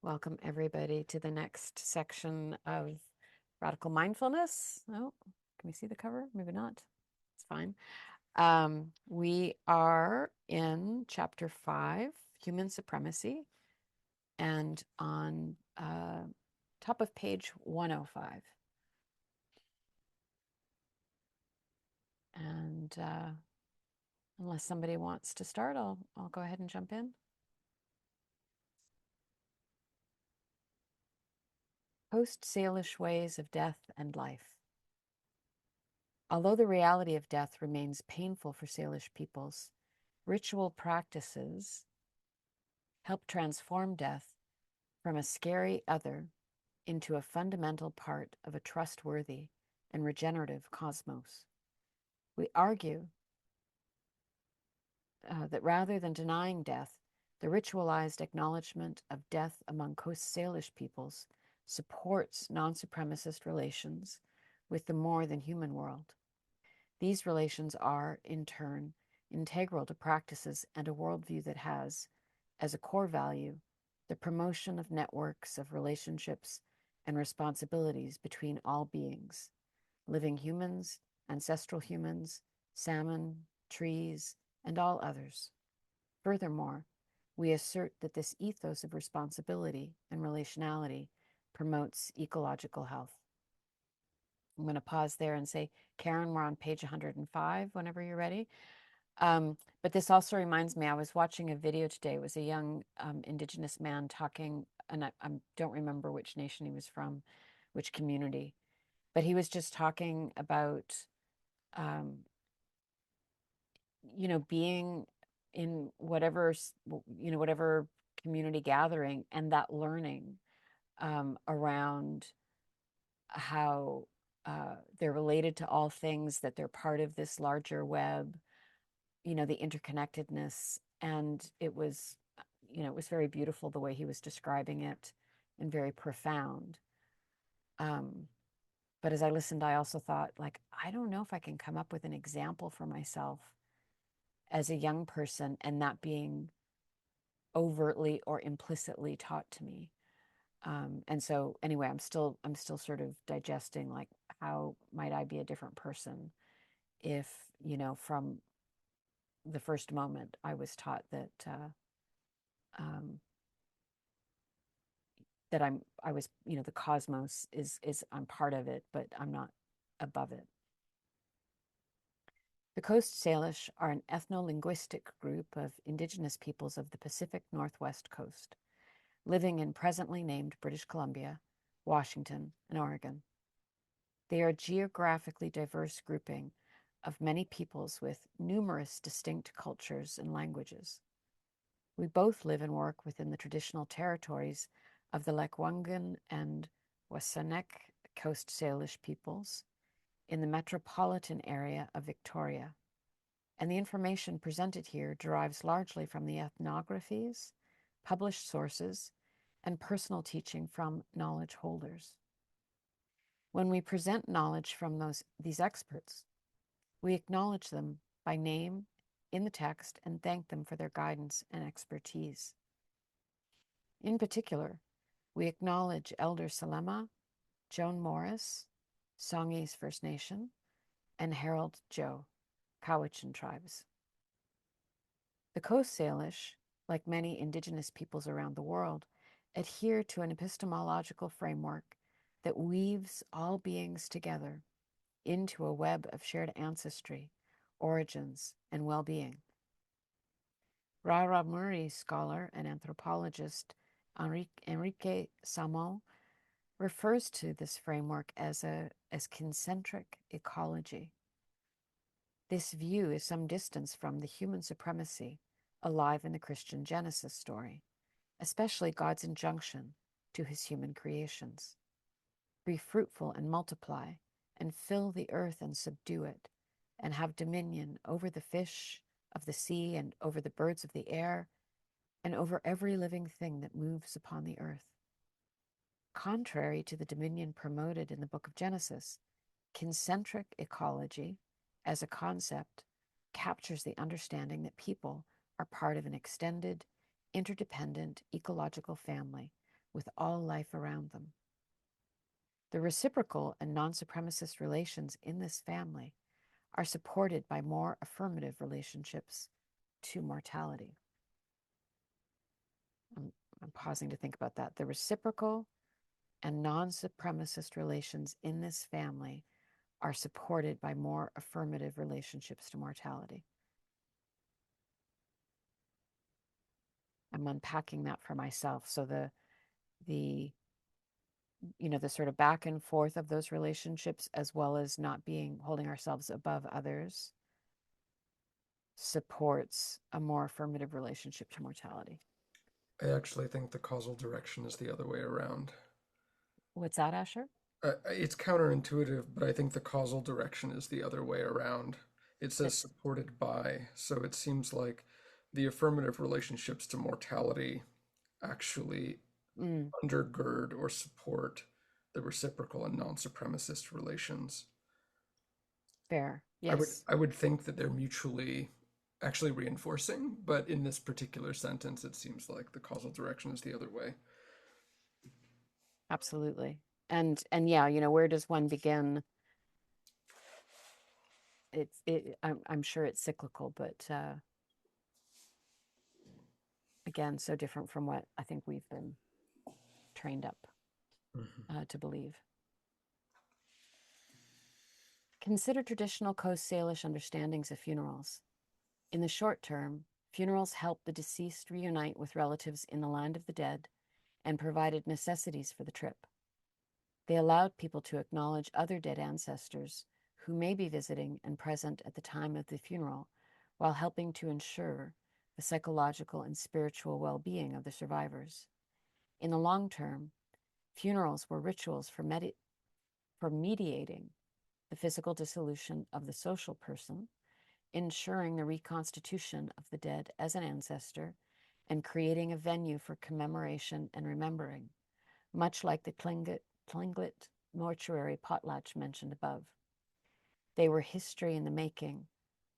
Welcome everybody to the next section of Radical Mindfulness. Oh, can we see the cover? Maybe not. It's fine. We are in chapter 5, Human Supremacy, and on top of page 105. And unless somebody wants to start, I'll go ahead and jump in. Post-Salish ways of death and life. Although the reality of death remains painful for Salish peoples, ritual practices help transform death from a scary other into a fundamental part of a trustworthy and regenerative cosmos. We argue that rather than denying death, the ritualized acknowledgement of death among Coast Salish peoples supports non-supremacist relations with the more than human world. These relations are, in turn, integral to practices and a worldview that has, as a core value, the promotion of networks of relationships and responsibilities between all beings, living humans, ancestral humans, salmon, trees, and all others. Furthermore, we assert that this ethos of responsibility and relationality promotes ecological health. I'm going to pause there and say, Karen, we're on page 105 whenever you're ready. But this also reminds me, I was watching a video today. It was a young Indigenous man talking, and I don't remember which nation he was from, which community, but he was just talking about, being in whatever community gathering and that learning around how they're related to all things, that they're part of this larger web, the interconnectedness. And it was very beautiful the way he was describing it, and very profound. But as I listened, I also thought, like, I don't know if I can come up with an example for myself as a young person and that being overtly or implicitly taught to me. And so anyway, I'm still sort of digesting, like, how might I be a different person if, from the first moment I was taught that I was, the cosmos is I'm part of it, but I'm not above it. The Coast Salish are an ethno-linguistic group of indigenous peoples of the Pacific Northwest coast, living in presently named British Columbia, Washington, and Oregon. They are a geographically diverse grouping of many peoples with numerous distinct cultures and languages. We both live and work within the traditional territories of the Lekwungen and Wasanic Coast Salish peoples in the metropolitan area of Victoria, and the information presented here derives largely from the ethnographies, published sources, and personal teaching from knowledge holders. When we present knowledge from these experts, we acknowledge them by name in the text and thank them for their guidance and expertise. In particular, we acknowledge Elder Salema, Joan Morris, Songhees First Nation, and Harold Joe, Cowichan tribes. The Coast Salish, like many indigenous peoples around the world, adhere to an epistemological framework that weaves all beings together into a web of shared ancestry, origins, and well-being. Raramuri scholar and anthropologist Enrique Samo refers to this framework as concentric ecology. This view is some distance from the human supremacy alive in the Christian Genesis story, especially God's injunction to his human creations. Be fruitful and multiply, and fill the earth and subdue it, and have dominion over the fish of the sea and over the birds of the air, and over every living thing that moves upon the earth. Contrary to the dominion promoted in the book of Genesis, concentric ecology, as a concept, captures the understanding that people are part of an extended, interdependent ecological family with all life around them. The reciprocal and non-supremacist relations in this family are supported by more affirmative relationships to mortality. I'm pausing to think about that. The reciprocal and non-supremacist relations in this family are supported by more affirmative relationships to mortality. I'm unpacking that for myself. So the sort of back and forth of those relationships, as well as not holding ourselves above others, supports a more affirmative relationship to mortality. I actually think the causal direction is the other way around. What's that, Asher? It's counterintuitive, but I think the causal direction is the other way around. It says That's supported by, so it seems like the affirmative relationships to mortality actually undergird or support the reciprocal and non-supremacist relations. fair. I would Yes, I would think that they're mutually actually reinforcing, but in this particular sentence, it seems like the causal direction is the other way. absolutely. And yeah, where does one begin? I'm sure it's cyclical, but again, so different from what I think we've been trained up Mhm. to believe. Consider traditional Coast Salish understandings of funerals. In the short term, funerals helped the deceased reunite with relatives in the land of the dead and provided necessities for the trip. They allowed people to acknowledge other dead ancestors who may be visiting and present at the time of the funeral, while helping to ensure the psychological and spiritual well-being of the survivors. In the long term, funerals were rituals for mediating the physical dissolution of the social person, ensuring the reconstitution of the dead as an ancestor, and creating a venue for commemoration and remembering, much like the Tlingit mortuary potlatch mentioned above. They were history in the making,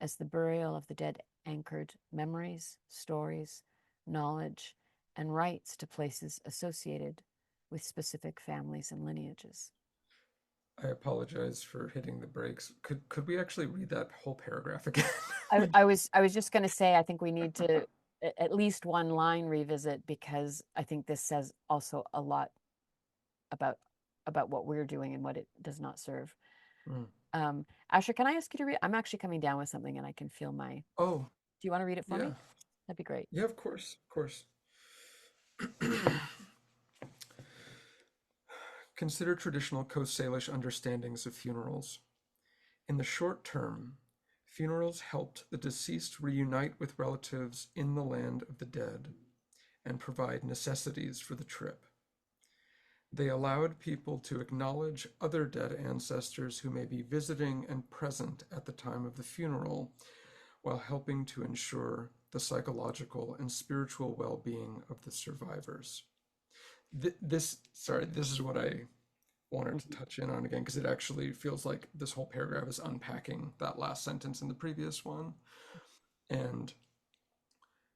as the burial of the dead anchored memories, stories, knowledge, and rights to places associated with specific families and lineages. I apologize for hitting the brakes. Could we actually read that whole paragraph again? I was just going to say I think we need to at least one line revisit, because I think this says also a lot about what we're doing and what it does not serve. Mm. Asher, can I ask you to read? I'm actually coming down with something and I can feel my. Oh, Do you want to read it for yeah. me? That'd be great. Yeah, of course, of course. Consider traditional Coast Salish understandings of funerals. In the short term, funerals helped the deceased reunite with relatives in the land of the dead and provide necessities for the trip. They allowed people to acknowledge other dead ancestors who may be visiting and present at the time of the funeral, while helping to ensure the psychological and spiritual well-being of the survivors. This is what I wanted to Mhm. touch in on again, because it actually feels like this whole paragraph is unpacking that last sentence in the previous one. And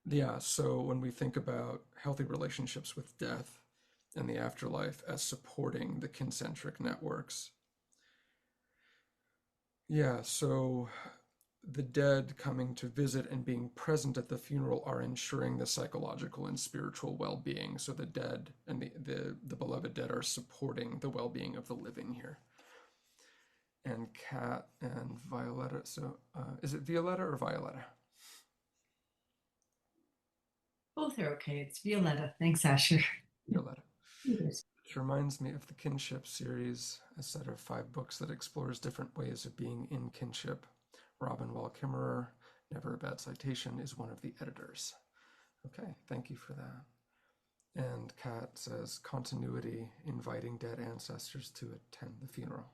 yeah, so when we think about healthy relationships with death and the afterlife as supporting the concentric networks, yeah, so the dead coming to visit and being present at the funeral are ensuring the psychological and spiritual well-being. So the dead and the beloved dead are supporting the well-being of the living here. And Kat and Violetta. So is it Violetta or Violetta? Both are okay. It's Violetta. Thanks, Asher. Violetta. Yes. Which reminds me of the Kinship series, a set of 5 books that explores different ways of being in kinship. Robin Wall Kimmerer, Never a Bad Citation, is one of the editors. Okay, thank you for that. And Kat says continuity, inviting dead ancestors to attend the funeral.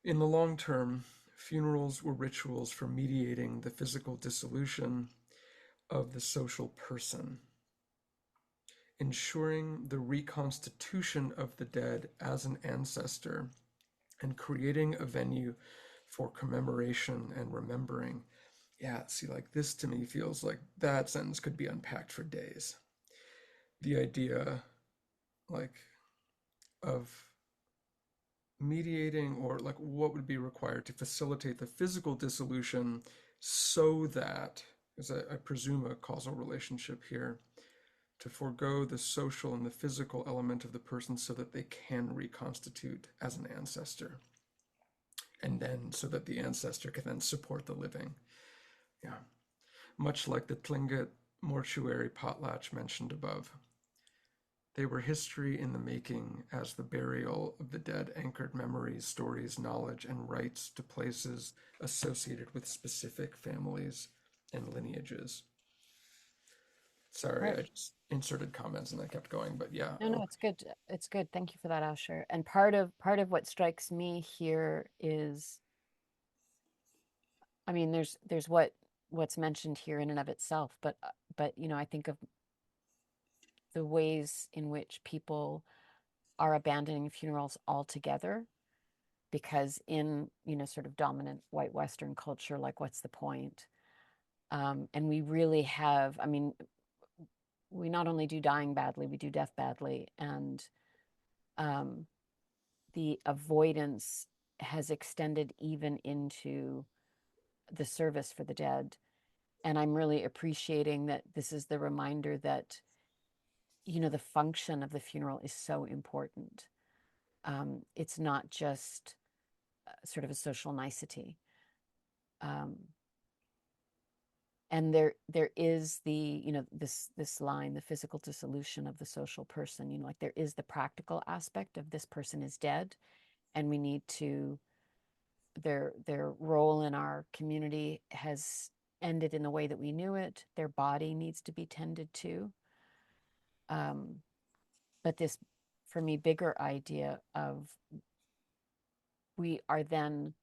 In the long term, funerals were rituals for mediating the physical dissolution of the social person, ensuring the reconstitution of the dead as an ancestor, and creating a venue for commemoration and remembering. Yeah, see, like this to me feels like that sentence could be unpacked for days. the idea like of mediating, or like what would be required to facilitate the physical dissolution so that, as I presume a causal relationship here, to forego the social and the physical element of the person so that they can reconstitute as an ancestor, and then so that the ancestor can then support the living. Yeah. Much like the Tlingit mortuary potlatch mentioned above. They were history in the making, as the burial of the dead anchored memories, stories, knowledge, and rites to places associated with specific families and lineages. Sorry, Right. I just inserted comments and I kept going, but yeah. No, no, it's good. It's good. Thank you for that, Asher. And part of what strikes me here is, I mean, there's what's mentioned here in and of itself, but I think of the ways in which people are abandoning funerals altogether because in, sort of dominant white Western culture, like, what's the point? And we really have, I mean, we not only do dying badly, we do death badly. And um, the avoidance has extended even into the service for the dead. And I'm really appreciating that this is the reminder that, the function of the funeral is so important. It's not just sort of a social nicety. Um, and there is the, this line, the physical dissolution of the social person, like, there is the practical aspect of this person is dead, and we need to, their role in our community has ended in the way that we knew it. Their body needs to be tended to. um, but this, for me, bigger idea of, we are then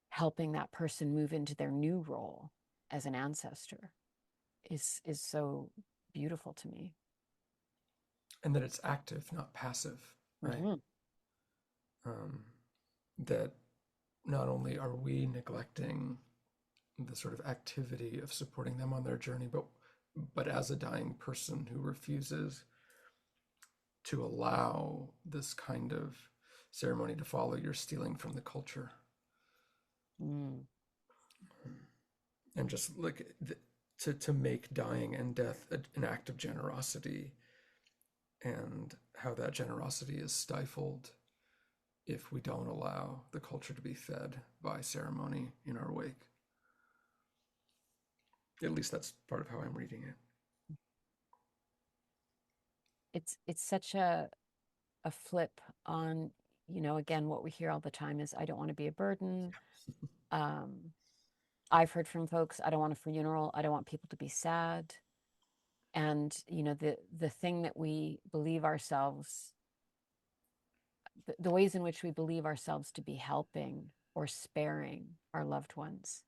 helping that person move into their new role as an ancestor is so beautiful to me. And that it's active, not passive, right? Mm-hmm. Um, that not only are we neglecting the sort of activity of supporting them on their journey, but as a dying person who refuses to allow this kind of ceremony to follow, you're stealing from the culture. Mm. And just like to make dying and death an act of generosity, and how that generosity is stifled if we don't allow the culture to be fed by ceremony in our wake. At least that's part of how I'm reading it. It's such a flip on, again, what we hear all the time is, I don't want to be a burden. um I've heard from folks, I don't want a funeral, I don't want people to be sad. And the thing that we believe ourselves, the ways in which we believe ourselves to be helping or sparing our loved ones,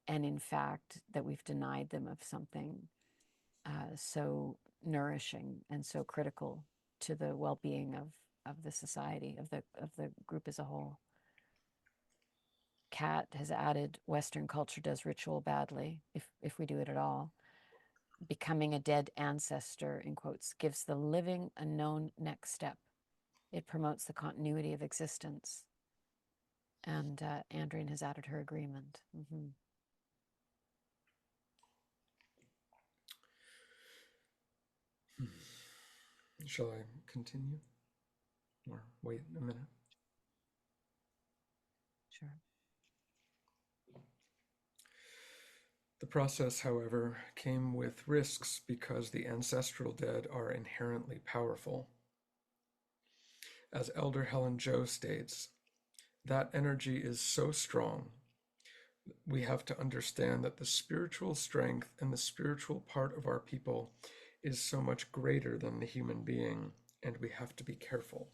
and in fact that we've denied them of something so nourishing and so critical to the well-being of the society, of the group as a whole. Kat has added, Western culture does ritual badly, if we do it at all. Becoming a dead ancestor, in quotes, gives the living a known next step. It promotes the continuity of existence. And Andrian has added her agreement. Mm-hmm. Shall I continue? Or wait a minute? Sure. The process, however, came with risks because the ancestral dead are inherently powerful. As Elder Helen Joe states, that energy is so strong, we have to understand that the spiritual strength and the spiritual part of our people is so much greater than the human being, and we have to be careful.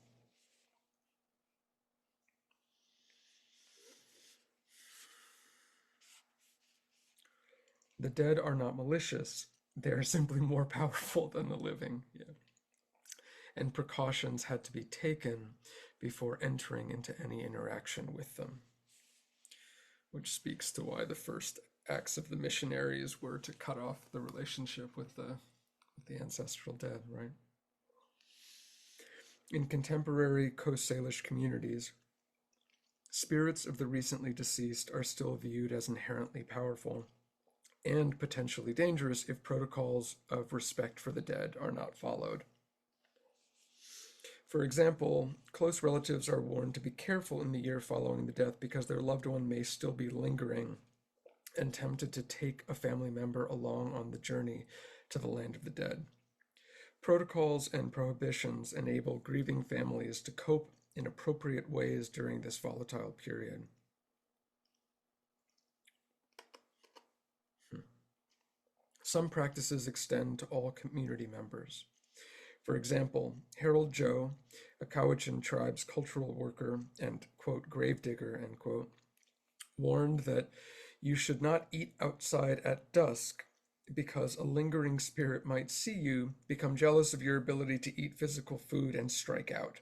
The dead are not malicious, they are simply more powerful than the living. Yeah. And precautions had to be taken before entering into any interaction with them, which speaks to why the first acts of the missionaries were to cut off the relationship with the the ancestral dead, right? In contemporary Coast Salish communities, spirits of the recently deceased are still viewed as inherently powerful and potentially dangerous if protocols of respect for the dead are not followed. For example, close relatives are warned to be careful in the year following the death because their loved one may still be lingering and tempted to take a family member along on the journey to the land of the dead. Protocols and prohibitions enable grieving families to cope in appropriate ways during this volatile period. Some practices extend to all community members. For example, Harold Joe, a Cowichan tribe's cultural worker and, quote, gravedigger, end quote, warned that you should not eat outside at dusk because a lingering spirit might see you, become jealous of your ability to eat physical food, and strike out.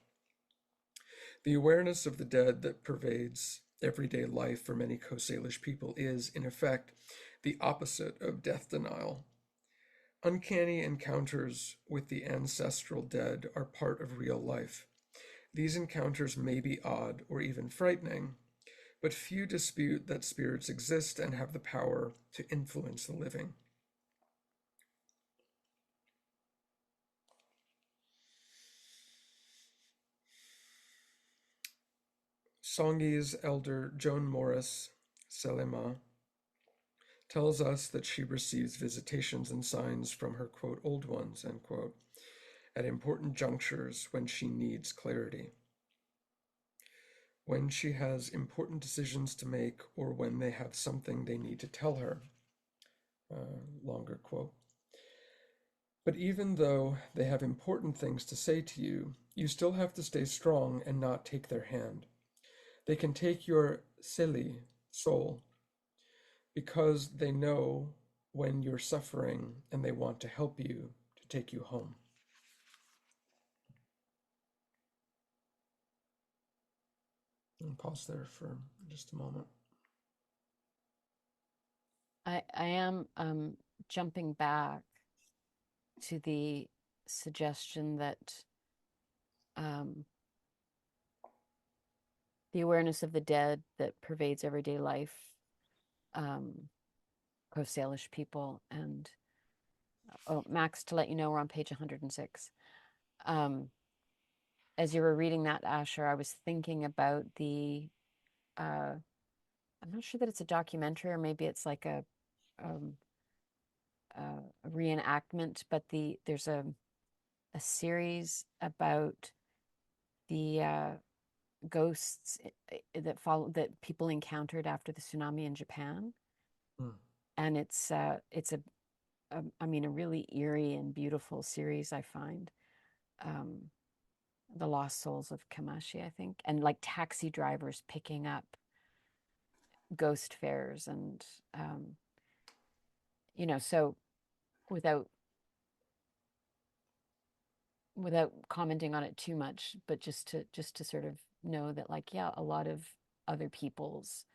The awareness of the dead that pervades everyday life for many Coast Salish people is, in effect, the opposite of death denial. Uncanny encounters with the ancestral dead are part of real life. These encounters may be odd or even frightening, but few dispute that spirits exist and have the power to influence the living. Songhee's elder Joan Morris Selema tells us that she receives visitations and signs from her, quote, old ones, end quote, at important junctures when she needs clarity. When she has important decisions to make or when they have something they need to tell her. Longer quote. But even though they have important things to say to you, you still have to stay strong and not take their hand. They can take your seli, soul, because they know when you're suffering and they want to help you to take you home. I'll pause there for just a moment. I am jumping back to the suggestion that the awareness of the dead that pervades everyday life, Coast Salish people, and Max, to let you know, we're on page 106. As you were reading that, Asher, I was thinking about the, I'm not sure that it's a documentary or maybe it's like a reenactment, but there's a series about the ghosts that people encountered after the tsunami in Japan, and it's a I mean, a really eerie and beautiful series, I find. The Lost Souls of Kamashi, I think, and like taxi drivers picking up ghost fares, and so without commenting on it too much, but just to sort of know that, like, yeah, a lot of other peoples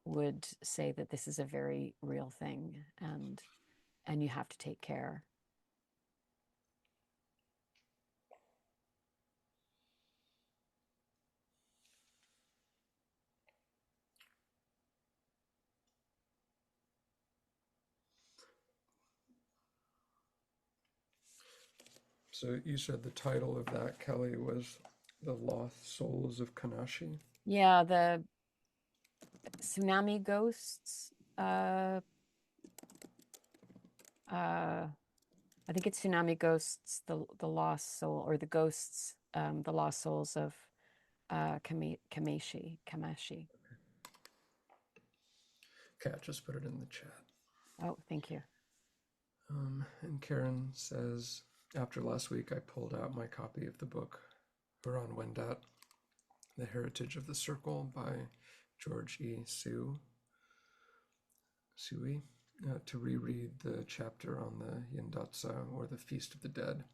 would say that this is a very real thing, and you have to take care. So you said the title of that, Kelly, was The Lost Souls of Kanashi? Yeah, the tsunami ghosts. I think it's Tsunami Ghosts, the Lost Soul, or the Ghosts, the Lost Souls of Kamashi. Okay, I just put it in the chat. Oh, thank you. And Karen says, after last week, I pulled out my copy of the book Huron Wendat, The Heritage of the Circle by George E. Suey, to reread the chapter on the Yindatsa, or the Feast of the Dead.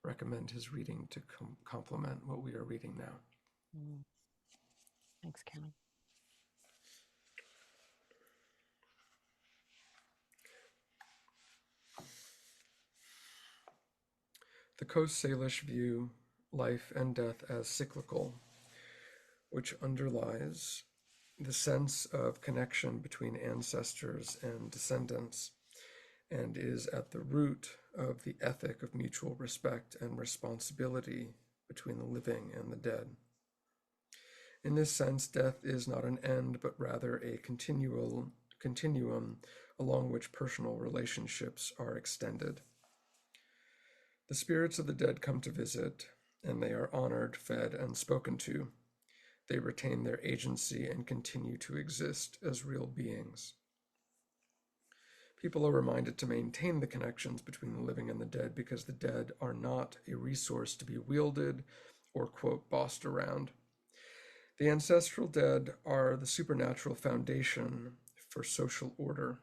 Recommend his reading to complement what we are reading now. Thanks, Karen. Coast Salish view life and death as cyclical, which underlies the sense of connection between ancestors and descendants and is at the root of the ethic of mutual respect and responsibility between the living and the dead. In this sense, death is not an end, but rather a continuum along which personal relationships are extended. The spirits of the dead come to visit, and they are honored, fed, and spoken to. They retain their agency and continue to exist as real beings. People are reminded to maintain the connections between the living and the dead because the dead are not a resource to be wielded or, quote, bossed around. The ancestral dead are the supernatural foundation for social order.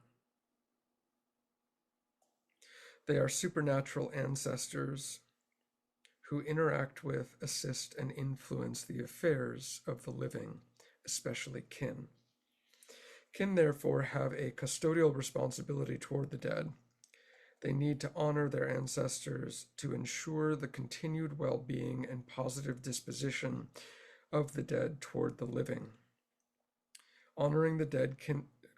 They are supernatural ancestors who interact with, assist, and influence the affairs of the living, especially kin. Kin, therefore, have a custodial responsibility toward the dead. They need to honor their ancestors to ensure the continued well-being and positive disposition of the dead toward the living. Honoring the dead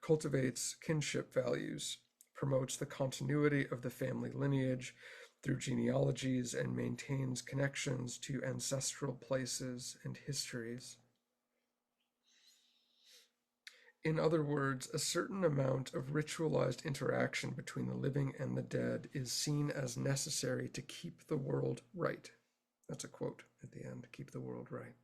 cultivates kinship values, promotes the continuity of the family lineage through genealogies, and maintains connections to ancestral places and histories. In other words, a certain amount of ritualized interaction between the living and the dead is seen as necessary to keep the world right. That's a quote at the end, keep the world right.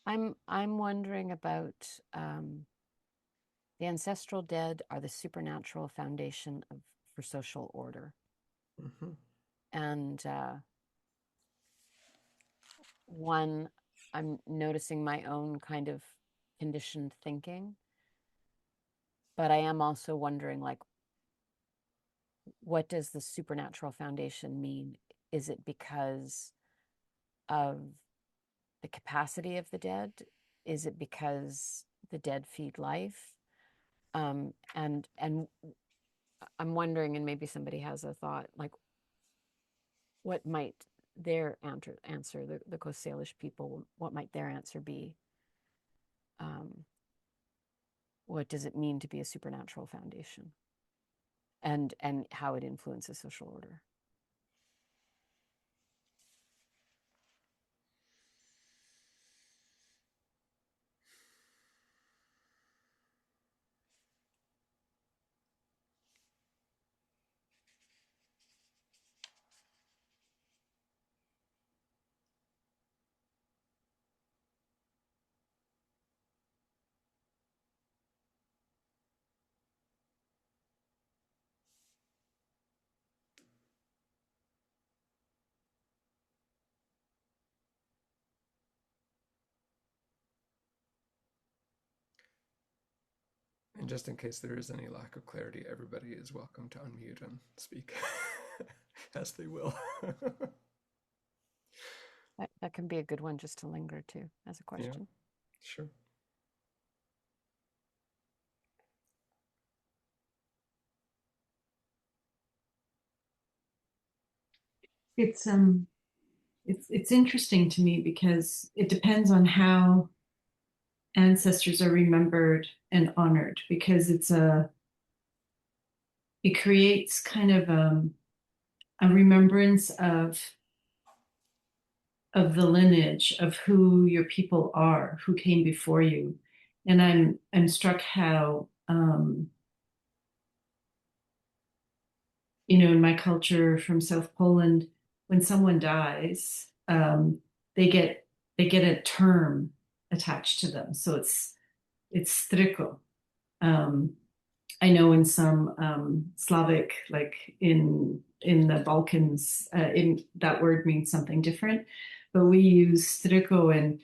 I'm wondering about the ancestral dead are the supernatural foundation for social order. Mm-hmm. And one, I'm noticing my own kind of conditioned thinking, but I am also wondering, like, what does the supernatural foundation mean? Is it because of the capacity of the dead? Is it because the dead feed life? And I'm wondering, and maybe somebody has a thought, like, what might their answer, the Coast Salish people, what might their answer be? What does it mean to be a supernatural foundation? And how it influences social order? And just in case there is any lack of clarity, everybody is welcome to unmute and speak as they will. That can be a good one just to linger to as a question. Yeah, sure. It's interesting to me because it depends on how ancestors are remembered and honored, because it creates kind of a remembrance of the lineage of who your people are, who came before you. And I'm struck how in my culture from South Poland, when someone dies, they get a term attached to them. So it's striko. I know in some Slavic, like in the Balkans, in that word means something different, but we use striko,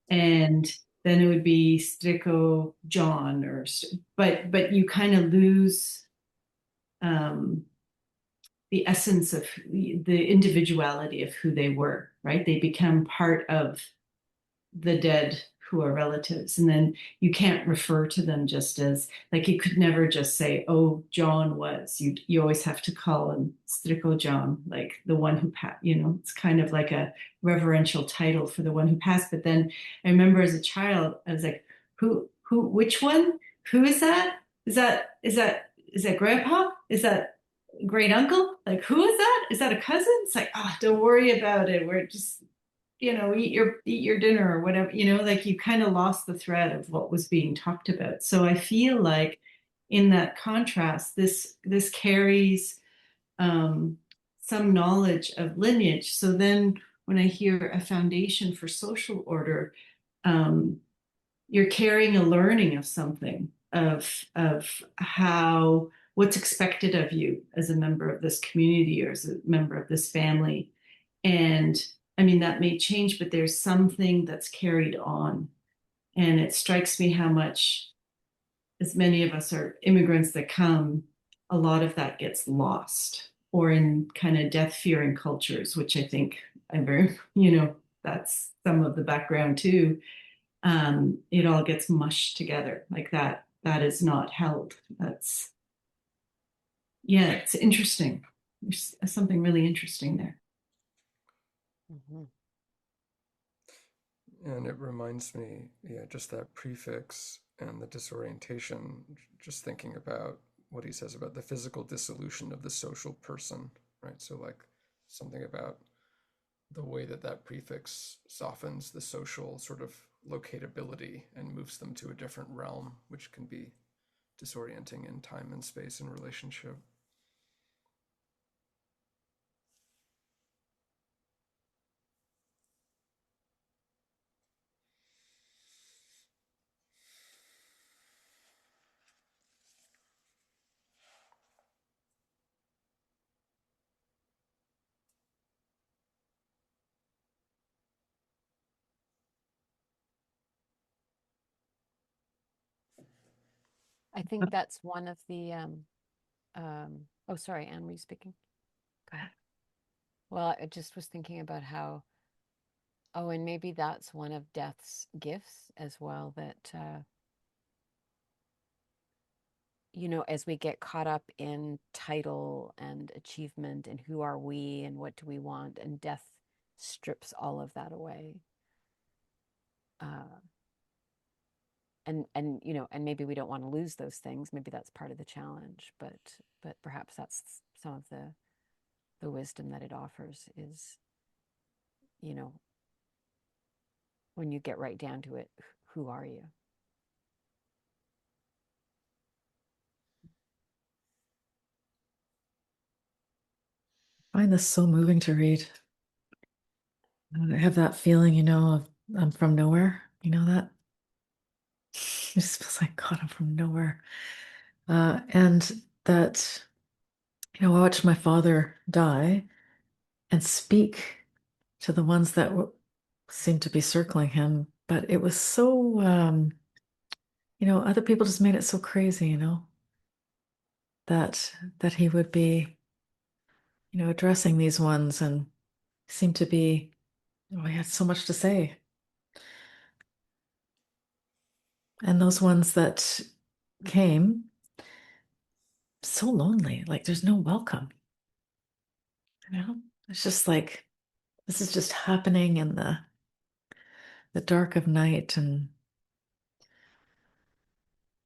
and then it would be striko John, but you kind of lose the essence of the individuality of who they were, right? They become part of the dead who are relatives. And then you can't refer to them just as, like, you could never just say, oh, John was. You always have to call him Strico John, like the one who passed. It's kind of like a reverential title for the one who passed. But then I remember as a child, I was like, which one? Who is that? Is that grandpa? Is that great uncle? Like, who is that? Is that a cousin? It's like, oh, don't worry about it. We're just, eat your dinner or whatever, like you kind of lost the thread of what was being talked about. So I feel like in that contrast, this carries um, some knowledge of lineage. So then when I hear a foundation for social order, um, you're carrying a learning of something of how what's expected of you as a member of this community or as a member of this family. And I mean, that may change, but there's something that's carried on. And it strikes me how much, as many of us are immigrants that come, a lot of that gets lost or in kind of death fearing cultures, which I think I'm very, that's some of the background too. It all gets mushed together like that. That is not held. That's, yeah, it's interesting. There's something really interesting there. Mm-hmm. And it reminds me, yeah, just that prefix and the disorientation, just thinking about what he says about the physical dissolution of the social person, right? So, like, something about the way that that prefix softens the social sort of locatability and moves them to a different realm, which can be disorienting in time and space and relationship. I think that's one of the oh, sorry, Anne, were you speaking? Go ahead. Well, I just was thinking about how, oh, and maybe that's one of death's gifts as well, that as we get caught up in title and achievement and who are we and what do we want, and death strips all of that away. Uh, and maybe we don't want to lose those things. Maybe that's part of the challenge, but perhaps that's some of the wisdom that it offers is, you know, when you get right down to it, who are you? I find this so moving to read. I have that feeling, of I'm from nowhere. You know that? It just feels like, God, I'm from nowhere. And that, I watched my father die and speak to the ones that seemed to be circling him. But it was so, other people just made it so crazy, that he would be, addressing these ones and seemed to be, he had so much to say. And those ones that came, so lonely, like there's no welcome. It's just like this is just happening in the dark of night, and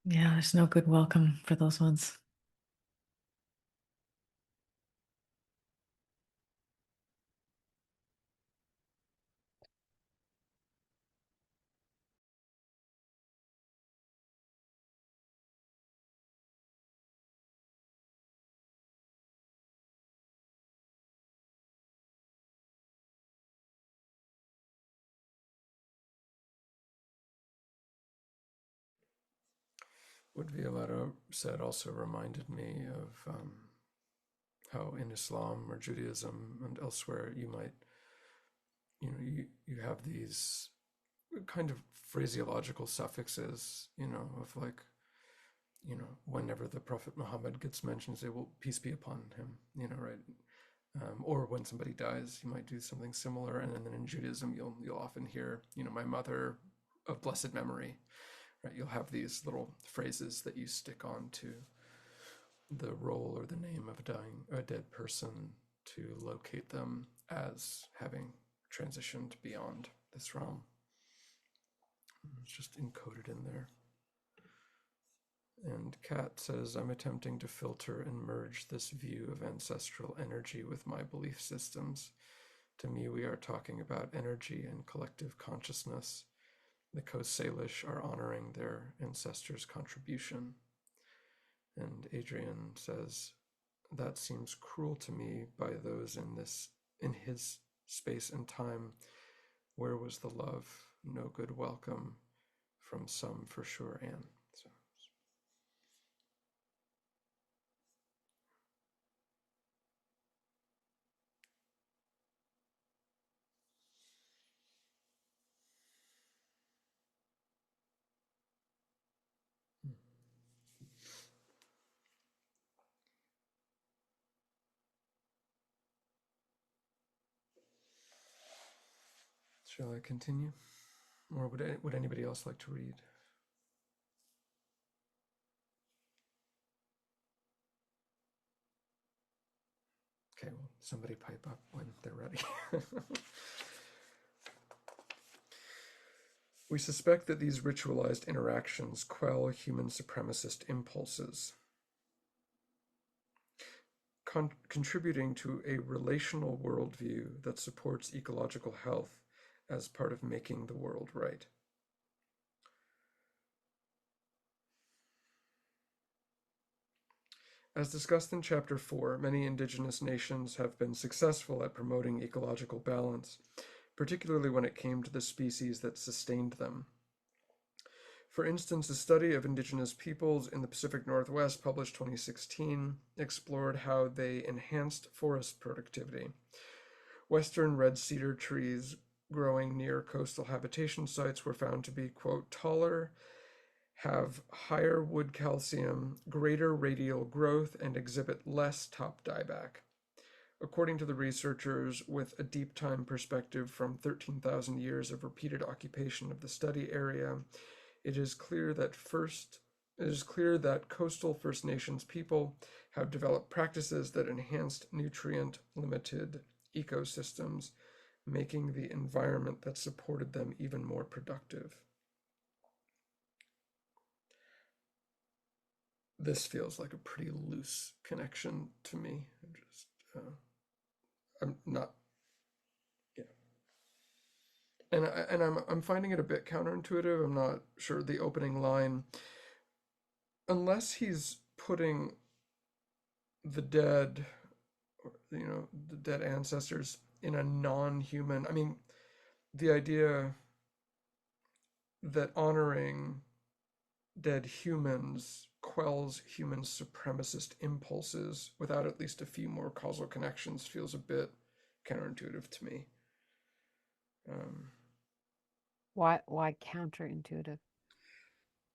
yeah, there's no good welcome for those ones. What Violetta said also reminded me of how in Islam or Judaism and elsewhere you have these kind of phraseological suffixes, of like, whenever the Prophet Muhammad gets mentioned, say, well, peace be upon him, right? Or when somebody dies, you might do something similar. And then in Judaism, you'll often hear, my mother of blessed memory, right? You'll have these little phrases that you stick on to the role or the name of a dead person to locate them as having transitioned beyond this realm. It's just encoded in there. And Kat says, I'm attempting to filter and merge this view of ancestral energy with my belief systems. To me, we are talking about energy and collective consciousness. The Coast Salish are honoring their ancestors' contribution. And Adrian says, that seems cruel to me by those in his space and time. Where was the love? No good welcome from some for sure, Anne. So. Shall I continue? Or would anybody else like to read? Okay, well, somebody pipe up when they're ready. We suspect that these ritualized interactions quell human supremacist impulses, contributing to a relational worldview that supports ecological health as part of making the world right. As discussed in Chapter 4, many indigenous nations have been successful at promoting ecological balance, particularly when it came to the species that sustained them. For instance, a study of indigenous peoples in the Pacific Northwest, published 2016, explored how they enhanced forest productivity. Western red cedar trees growing near coastal habitation sites were found to be, quote, taller, have higher wood calcium, greater radial growth, and exhibit less top dieback. According to the researchers, with a deep time perspective from 13,000 years of repeated occupation of the study area, it is clear that coastal First Nations people have developed practices that enhanced nutrient-limited ecosystems, making the environment that supported them even more productive. This feels like a pretty loose connection to me. I'm not, yeah. And I'm finding it a bit counterintuitive. I'm not sure the opening line, unless he's putting the dead, the dead ancestors in a non-human. I mean, the idea that honoring dead humans quells human supremacist impulses without at least a few more causal connections feels a bit counterintuitive to me. Why counterintuitive?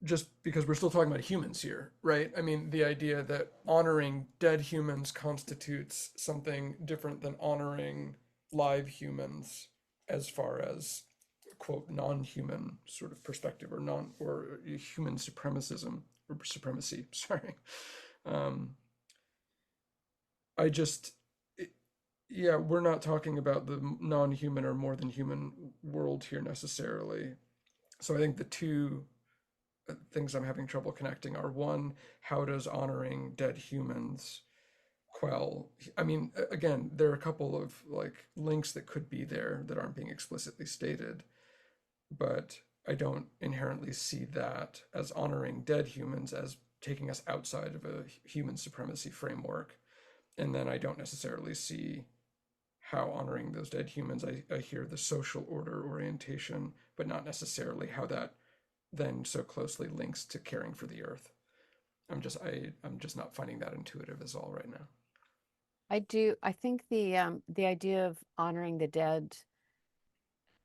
Just because we're still talking about humans here, right? I mean, the idea that honoring dead humans constitutes something different than honoring live humans as far as, quote, non-human sort of perspective, or human supremacism or supremacy. Sorry. I just, yeah, we're not talking about the non-human or more than human world here necessarily. So I think the two things I'm having trouble connecting are, one, how does honoring dead humans quell? I mean, again, there are a couple of like links that could be there that aren't being explicitly stated, but I don't inherently see that as honoring dead humans as taking us outside of a human supremacy framework. And then I don't necessarily see how honoring those dead humans, I hear the social order orientation, but not necessarily how that then so closely links to caring for the earth. I'm just not finding that intuitive as all right now. I think the idea of honoring the dead,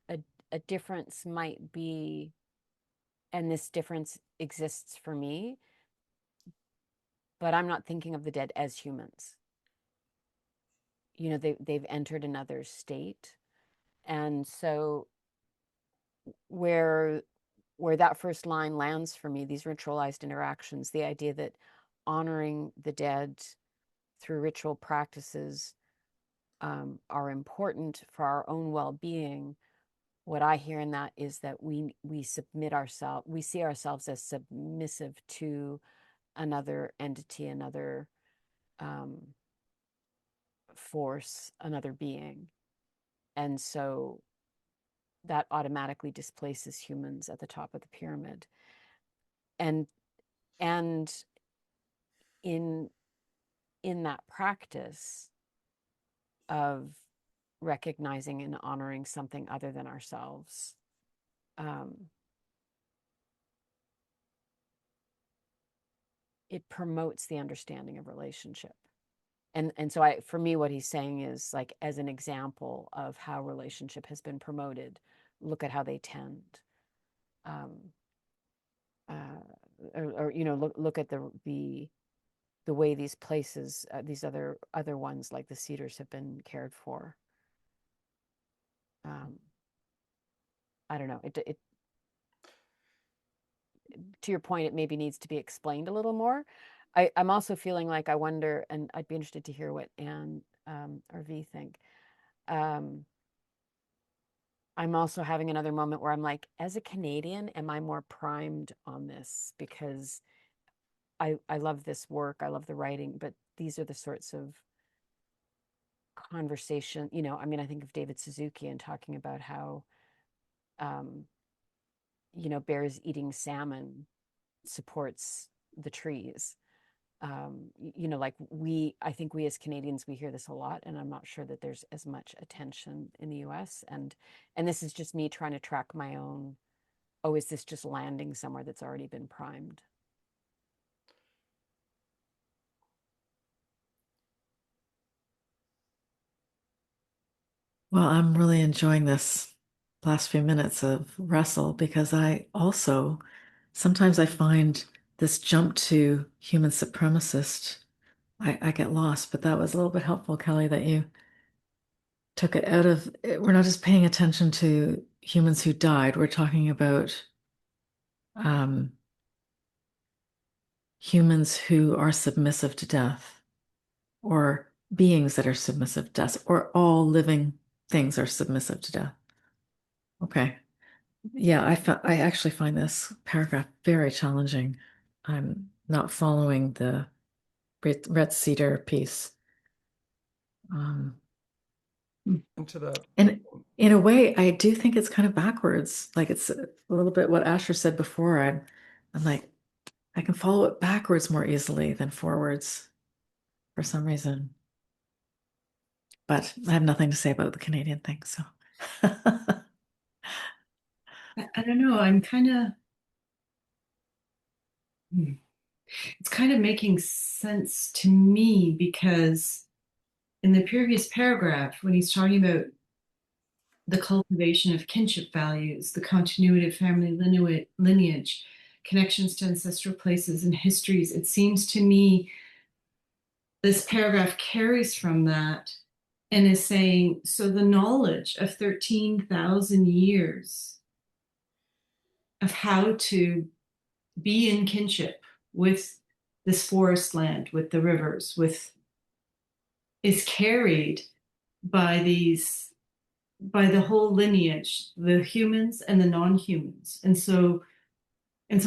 a difference might be, and this difference exists for me, but I'm not thinking of the dead as humans. they've entered another state. And so where that first line lands for me, these ritualized interactions, the idea that honoring the dead through ritual practices are important for our own well-being. What I hear in that is that we see ourselves as submissive to another entity, another force, another being. And so that automatically displaces humans at the top of the pyramid. And in that practice of recognizing and honoring something other than ourselves, it promotes the understanding of relationship. And so for me, what he's saying is, like, as an example of how relationship has been promoted, look at how they tend. Look at the way these places, these other ones like the cedars, have been cared for. I don't know. It to your point, it maybe needs to be explained a little more. I'm also feeling like I wonder, and I'd be interested to hear what Anne or V think. I'm also having another moment where I'm like, as a Canadian, am I more primed on this? Because I love this work, I love the writing, but these are the sorts of conversation, I mean, I think of David Suzuki and talking about how, bears eating salmon supports the trees. Like I think we as Canadians, we hear this a lot, and I'm not sure that there's as much attention in the US. And this is just me trying to track my own, oh, is this just landing somewhere that's already been primed? Well, I'm really enjoying this last few minutes of wrestle because sometimes I find this jump to human supremacist. I get lost, but that was a little bit helpful, Kelly, that you took it out of, we're not just paying attention to humans who died, we're talking about um, humans who are submissive to death, or beings that are submissive to death, or all living things are submissive to death. Okay. Yeah, I actually find this paragraph very challenging. I'm not following the Red Cedar piece. And to that, And in a way, I do think it's kind of backwards. Like, it's a little bit what Asher said before. I'm like, I can follow it backwards more easily than forwards for some reason. But I have nothing to say about the Canadian thing, so. I don't know. I'm kind of, it's kind of making sense to me because in the previous paragraph, when he's talking about the cultivation of kinship values, the continuity of family lineage, connections to ancestral places and histories, it seems to me this paragraph carries from that and is saying, so the knowledge of 13,000 years of how to be in kinship with this forest land, with the rivers, is carried by the whole lineage, the humans and the non-humans. And so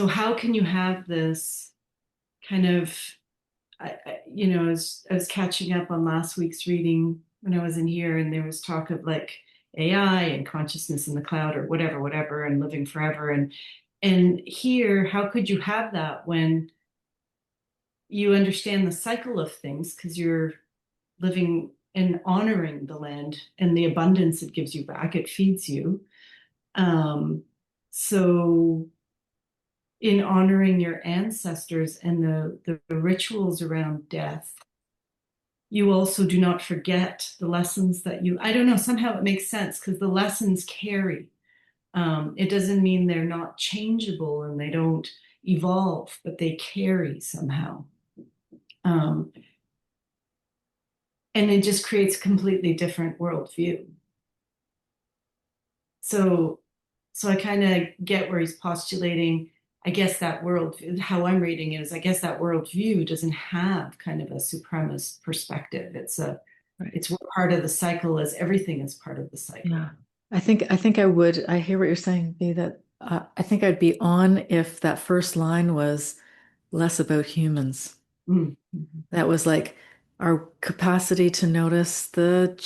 how can you have this kind of, I was catching up on last week's reading when I was in here, and there was talk of like AI and consciousness in the cloud or whatever, and living forever. And here, how could you have that when you understand the cycle of things because you're living and honoring the land and the abundance it gives you back, it feeds you. So in honoring your ancestors and the rituals around death, you also do not forget the lessons that I don't know, somehow it makes sense because the lessons carry. It doesn't mean they're not changeable and they don't evolve, but they carry somehow. And it just creates a completely different worldview. So I kind of get where he's postulating, I guess that world, how I'm reading it is, I guess that worldview doesn't have kind of a supremacist perspective. It's part of the cycle, as everything is part of the cycle. Yeah. I think I hear what you're saying, B, that I think I'd be on if that first line was less about humans. Mm-hmm. That was like our capacity to notice the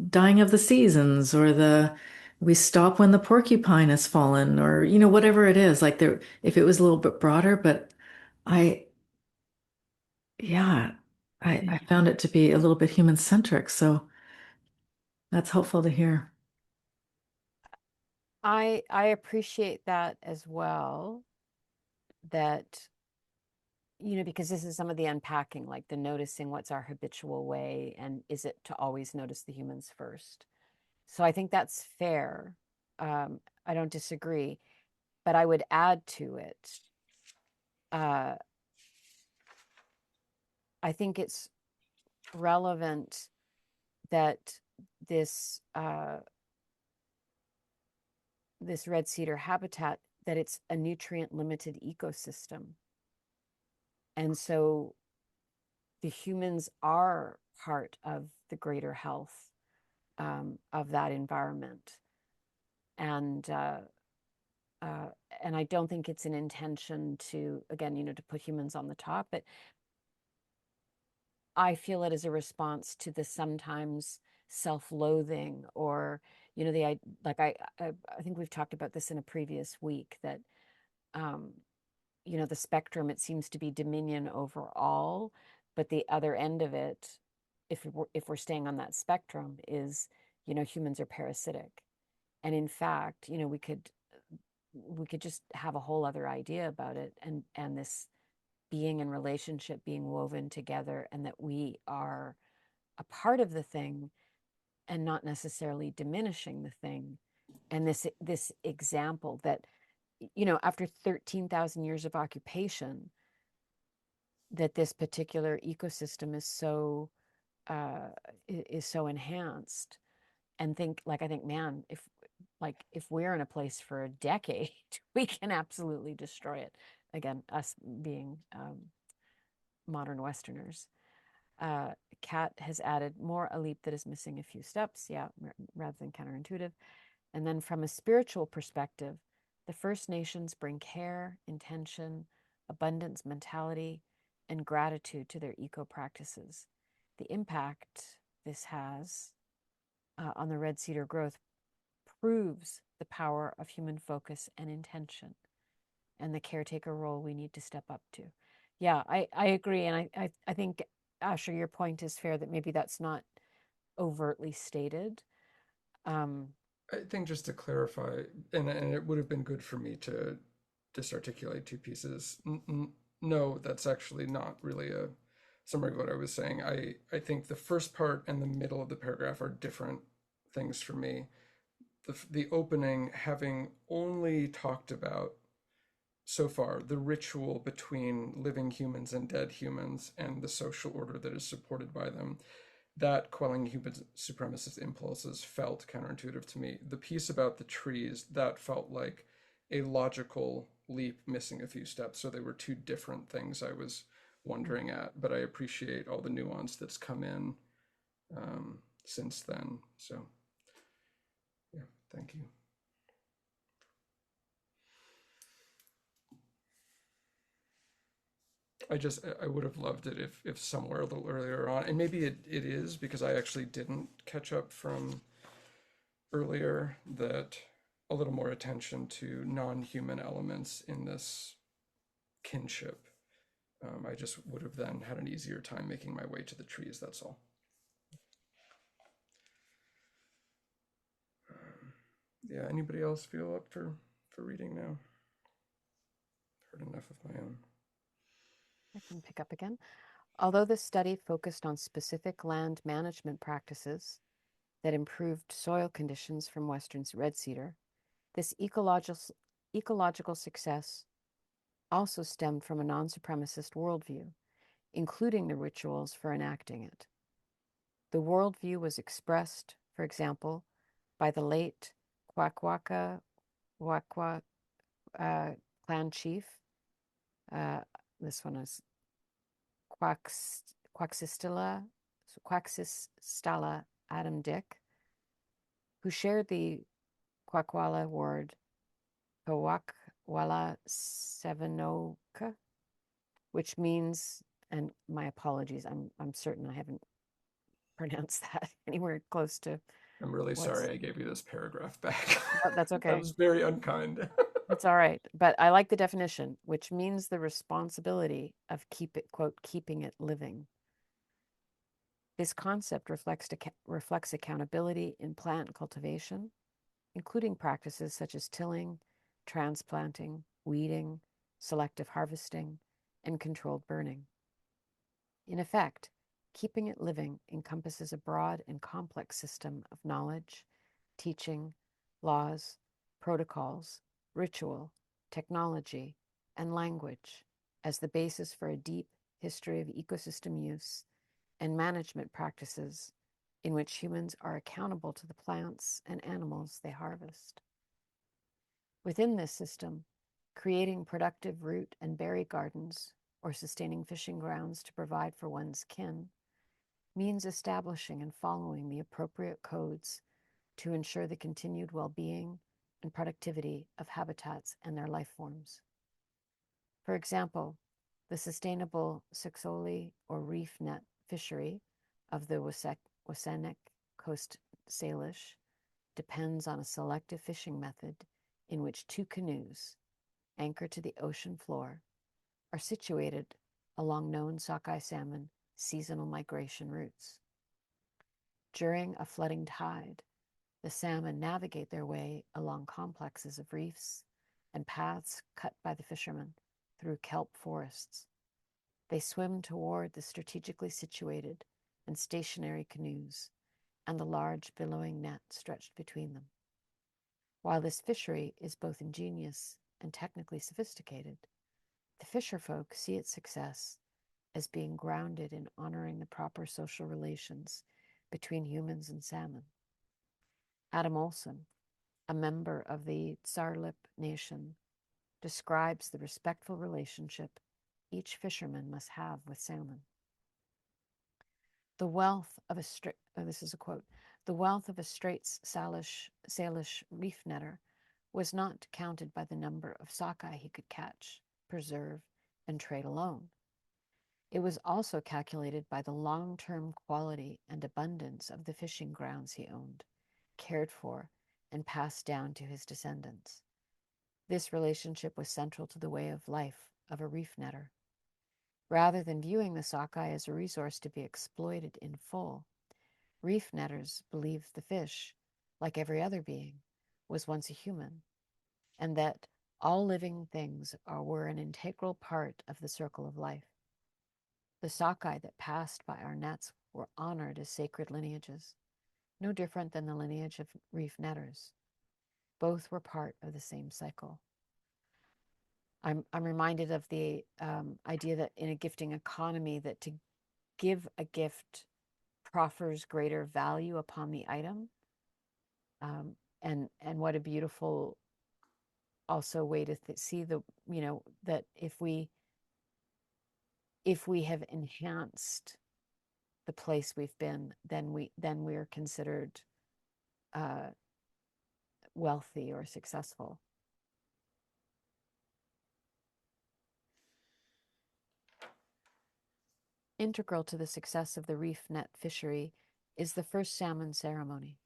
dying of the seasons, or we stop when the porcupine has fallen, or whatever it is. Like there, if it was a little bit broader, but I yeah, I found it to be a little bit human centric, so that's helpful to hear. I appreciate that as well, that because this is some of the unpacking, like the noticing what's our habitual way, and is it to always notice the humans first. So I think that's fair. I don't disagree, but I would add to it. I think it's relevant that this this red cedar habitat, that it's a nutrient limited ecosystem, and so the humans are part of the greater health of that environment, and uh, and I don't think it's an intention to, again, to put humans on the top, but I feel it as a response to the sometimes self-loathing, or I think we've talked about this in a previous week, that um, the spectrum, it seems to be dominion over all, but the other end of it, if we're staying on that spectrum, is humans are parasitic, and in fact, we could just have a whole other idea about it, and this being in relationship, being woven together, and that we are a part of the thing and not necessarily diminishing the thing. And this example that after 13,000 years of occupation, that this particular ecosystem uh, is so enhanced. And I think, man, if we're in a place for a decade, we can absolutely destroy it. Again, us being modern Westerners. Kat has added more a leap that is missing a few steps, yeah, rather than counterintuitive. And then from a spiritual perspective, the First Nations bring care, intention, abundance mentality, and gratitude to their eco practices. The impact this has on the red cedar growth proves the power of human focus and intention, and the caretaker role we need to step up to. Yeah, I agree. And I think, Asher, your point is fair, that maybe that's not overtly stated. I think, just to clarify, and it would have been good for me to disarticulate two pieces. No, that's actually not really a summary of what I was saying. I think the first part and the middle of the paragraph are different things for me. The opening, having only talked about so far the ritual between living humans and dead humans and the social order that is supported by them, that quelling human supremacist impulses felt counterintuitive to me. The piece about the trees, that felt like a logical leap missing a few steps. So they were two different things I was wondering at, but I appreciate all the nuance that's come in since then. So, yeah, thank you. I would have loved it if somewhere a little earlier on, and maybe it is because I actually didn't catch up from earlier, that a little more attention to non-human elements in this kinship. I just would have then had an easier time making my way to the trees. That's all. Yeah. Anybody else feel up for reading now? Heard enough of my own. I can pick up again. Although the study focused on specific land management practices that improved soil conditions from Western red cedar, this ecological success also stemmed from a non-supremacist worldview, including the rituals for enacting it. The worldview was expressed, for example, by the late Kwakwaka Wakwa clan chief. This one is Quaxistala Adam Dick, who shared the Kwakwala word Kawakwala Sevenoka, which means, and my apologies, I'm certain I haven't pronounced that anywhere close to. I'm really sorry I gave you this paragraph back. Oh, that's okay. That was very unkind. It's all right. But I like the definition, which means the responsibility of keeping it living. This concept reflects accountability in plant cultivation, including practices such as tilling, transplanting, weeding, selective harvesting, and controlled burning. In effect, keeping it living encompasses a broad and complex system of knowledge, teaching, laws, protocols, ritual, technology, and language as the basis for a deep history of ecosystem use and management practices in which humans are accountable to the plants and animals they harvest. Within this system, creating productive root and berry gardens or sustaining fishing grounds to provide for one's kin means establishing and following the appropriate codes to ensure the continued well-being and productivity of habitats and their life forms. For example, the sustainable Sexoli or reef net fishery of the Wasanic Coast Salish depends on a selective fishing method in which 2 canoes, anchored to the ocean floor, are situated along known sockeye salmon seasonal migration routes. During a flooding tide, the salmon navigate their way along complexes of reefs and paths cut by the fishermen through kelp forests. They swim toward the strategically situated and stationary canoes and the large billowing net stretched between them. While this fishery is both ingenious and technically sophisticated, the fisherfolk see its success as being grounded in honoring the proper social relations between humans and salmon. Adam Olson, a member of the Tsarlip Nation, describes the respectful relationship each fisherman must have with salmon. The wealth of a this is a quote, the wealth of a Straits Salish reef netter was not counted by the number of sockeye he could catch, preserve, and trade alone. It was also calculated by the long-term quality and abundance of the fishing grounds he owned, cared for, and passed down to his descendants. This relationship was central to the way of life of a reef netter. Rather than viewing the sockeye as a resource to be exploited in full, reef netters believed the fish, like every other being, was once a human, and that all living things were an integral part of the circle of life. The sockeye that passed by our nets were honored as sacred lineages, no different than the lineage of reef netters. Both were part of the same cycle. I'm reminded of the idea that in a gifting economy, that to give a gift proffers greater value upon the item, and what a beautiful also way to see the that if we have enhanced the place we've been, then we are considered wealthy or successful. Integral to the success of the reef net fishery is the first salmon ceremony.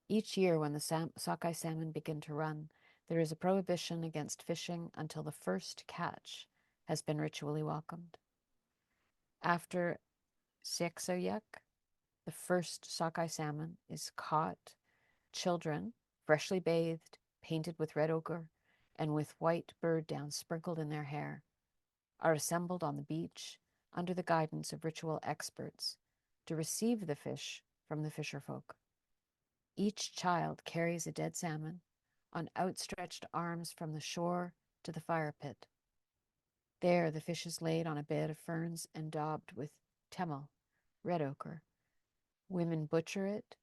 Each year when the sockeye salmon begin to run, there is a prohibition against fishing until the first catch has been ritually welcomed. After Seksoyak, the first sockeye salmon is caught. Children, freshly bathed, painted with red ochre, and with white bird down sprinkled in their hair, are assembled on the beach under the guidance of ritual experts to receive the fish from the fisherfolk. Each child carries a dead salmon on outstretched arms from the shore to the fire pit. There the fish is laid on a bed of ferns and daubed with temel, red ochre, Women butcher it,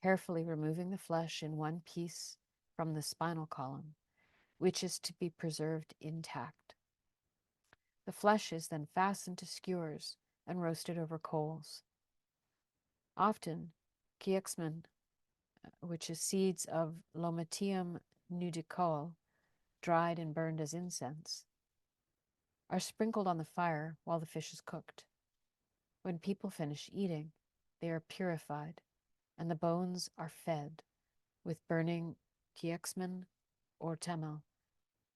carefully removing the flesh in one piece from the spinal column, which is to be preserved intact. The flesh is then fastened to skewers and roasted over coals. Often, kiexmen, which is seeds of Lomatium nudicole, dried and burned as incense, are sprinkled on the fire while the fish is cooked. When people finish eating, they are purified, and the bones are fed with burning kiexmen or temel,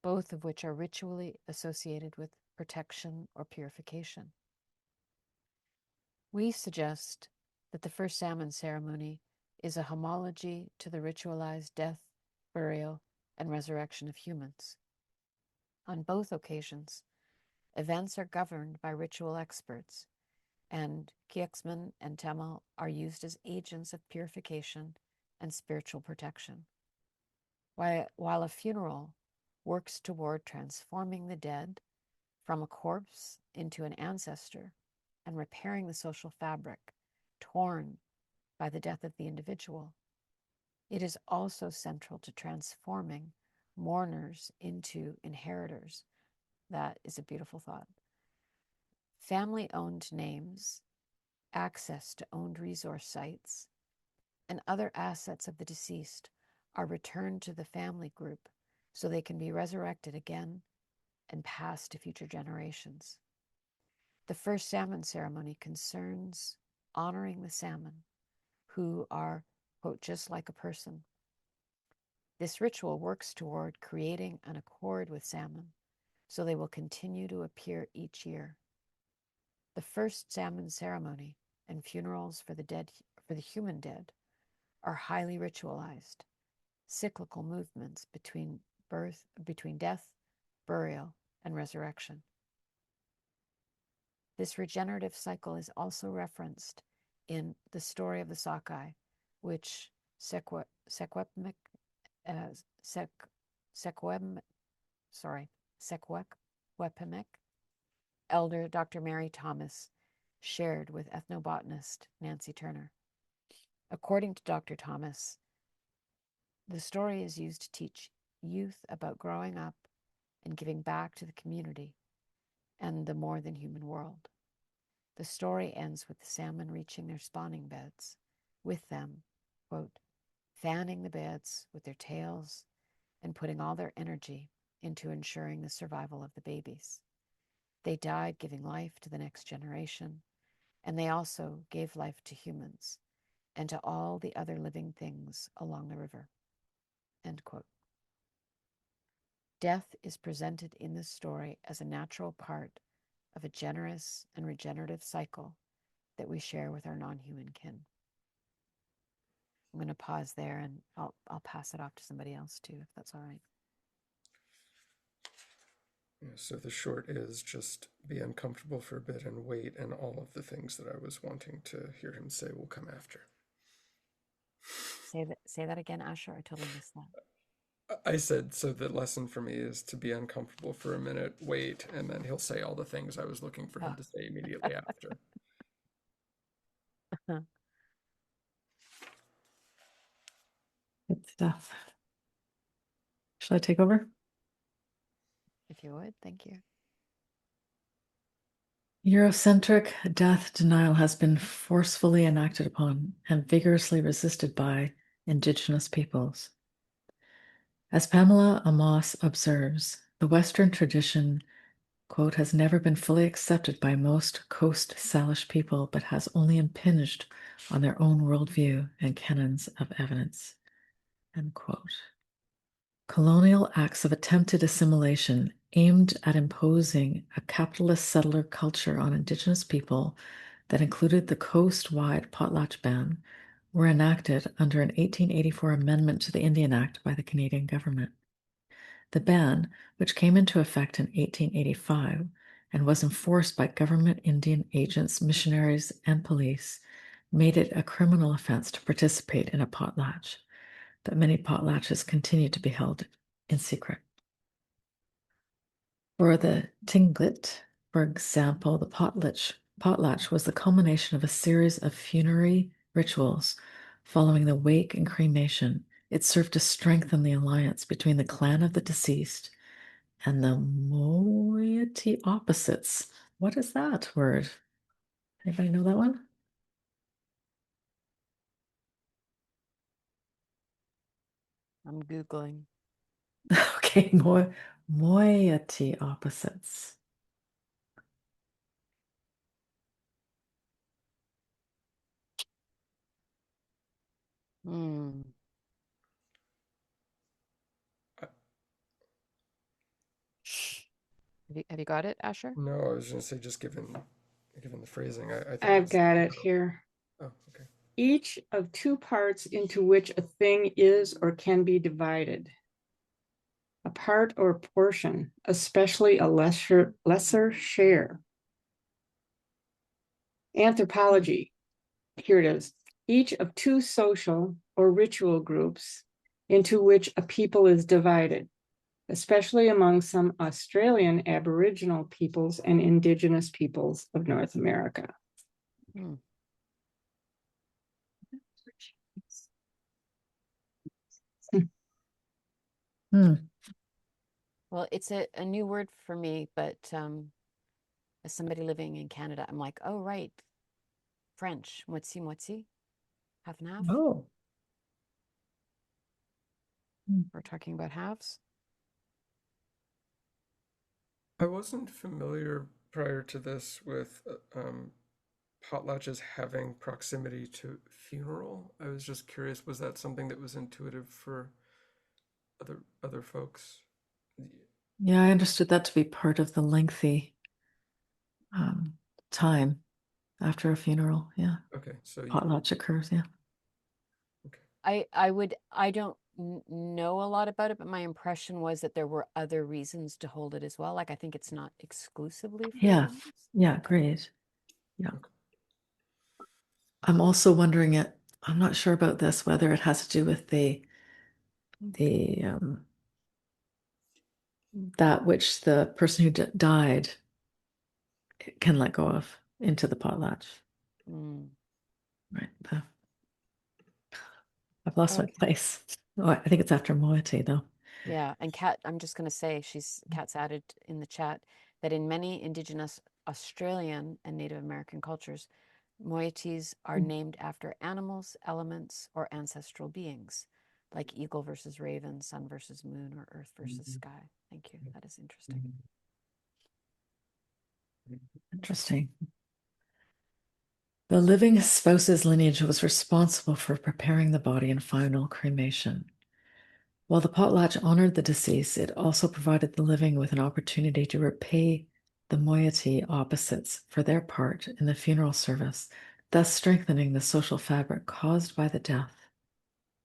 both of which are ritually associated with protection or purification. We suggest that the first salmon ceremony is a homology to the ritualized death, burial, and resurrection of humans. On both occasions, events are governed by ritual experts, and kiexmen and temel are used as agents of purification and spiritual protection. While a funeral works toward transforming the dead from a corpse into an ancestor and repairing the social fabric torn by the death of the individual, it is also central to transforming mourners into inheritors. That is a beautiful thought. Family-owned names, access to owned resource sites, and other assets of the deceased are returned to the family group so they can be resurrected again and passed to future generations. The first salmon ceremony concerns honoring the salmon, who are, quote, just like a person. This ritual works toward creating an accord with salmon, so they will continue to appear each year. The first salmon ceremony and funerals for the human dead, are highly ritualized, cyclical movements between death, burial, and resurrection. This regenerative cycle is also referenced in the story of the sockeye, which Sekwepemc, elder Dr. Mary Thomas shared with ethnobotanist Nancy Turner. According to Dr. Thomas, the story is used to teach youth about growing up and giving back to the community and the more than human world. The story ends with the salmon reaching their spawning beds, with them, quote, fanning the beds with their tails and putting all their energy into ensuring the survival of the babies. They died giving life to the next generation, and they also gave life to humans and to all the other living things along the river, end quote. Death is presented in this story as a natural part of a generous and regenerative cycle that we share with our non-human kin. I'm going to pause there, and I'll pass it off to somebody else too, if that's all right. Yeah, so the short is just be uncomfortable for a bit and wait, and all of the things that I was wanting to hear him say will come after. Say that again, Asher. I totally missed that. I said, so the lesson for me is to be uncomfortable for a minute, wait, and then he'll say all the things I was looking for him to say immediately after. Good stuff. Shall I take over? If you would, thank you. Eurocentric death denial has been forcefully enacted upon and vigorously resisted by Indigenous peoples. As Pamela Amos observes, the Western tradition, quote, has never been fully accepted by most Coast Salish people, but has only impinged on their own worldview and canons of evidence, end quote. Colonial acts of attempted assimilation aimed at imposing a capitalist settler culture on Indigenous people that included the coast-wide potlatch ban were enacted under an 1884 amendment to the Indian Act by the Canadian government. The ban, which came into effect in 1885 and was enforced by government Indian agents, missionaries, and police, made it a criminal offense to participate in a potlatch, but many potlatches continued to be held in secret. For the Tlingit, for example, the potlatch was the culmination of a series of funerary rituals following the wake and cremation. It served to strengthen the alliance between the clan of the deceased and the moiety opposites. What is that word? Anybody know that one? I'm Googling. Okay, moiety opposites. Hmm. Have you got it, Asher? No, I was going to say, just given the phrasing, I think I've got it here. Oh, okay. Each of two parts into which a thing is or can be divided. A part or portion, especially a lesser share. Anthropology, here it is. Each of two social or ritual groups into which a people is divided, especially among some Australian Aboriginal peoples and Indigenous peoples of North America. Hmm. Hmm. Well, it's a new word for me, but as somebody living in Canada, I'm like, oh, right. French, moitié, half and half. Oh. We're talking about halves. I wasn't familiar prior to this with potlatches having proximity to funeral. I was just curious, was that something that was intuitive for other folks? Yeah, I understood that to be part of the lengthy time after a funeral. Yeah. Okay, so Potlatch occurs. Yeah. okay. I don't know a lot about it, but my impression was that there were other reasons to hold it as well. Like I think it's not exclusively for Yeah. funerals. Yeah. Great. Yeah. Okay. I'm also wondering it. I'm not sure about this, whether it has to do with the that which the person who died can let go of into the potlatch. Mm. Right. I've lost my place. Oh, I think it's after moiety, though. Yeah, and Kat, I'm just going to say, Kat's added in the chat that in many Indigenous Australian and Native American cultures, moieties are named after animals, elements, or ancestral beings, like eagle versus raven, sun versus moon, or earth versus sky. Thank you. That is interesting. Interesting. The living spouse's lineage was responsible for preparing the body in final cremation. While the potlatch honored the deceased, it also provided the living with an opportunity to repay the moiety opposites for their part in the funeral service, thus strengthening the social fabric caused by the death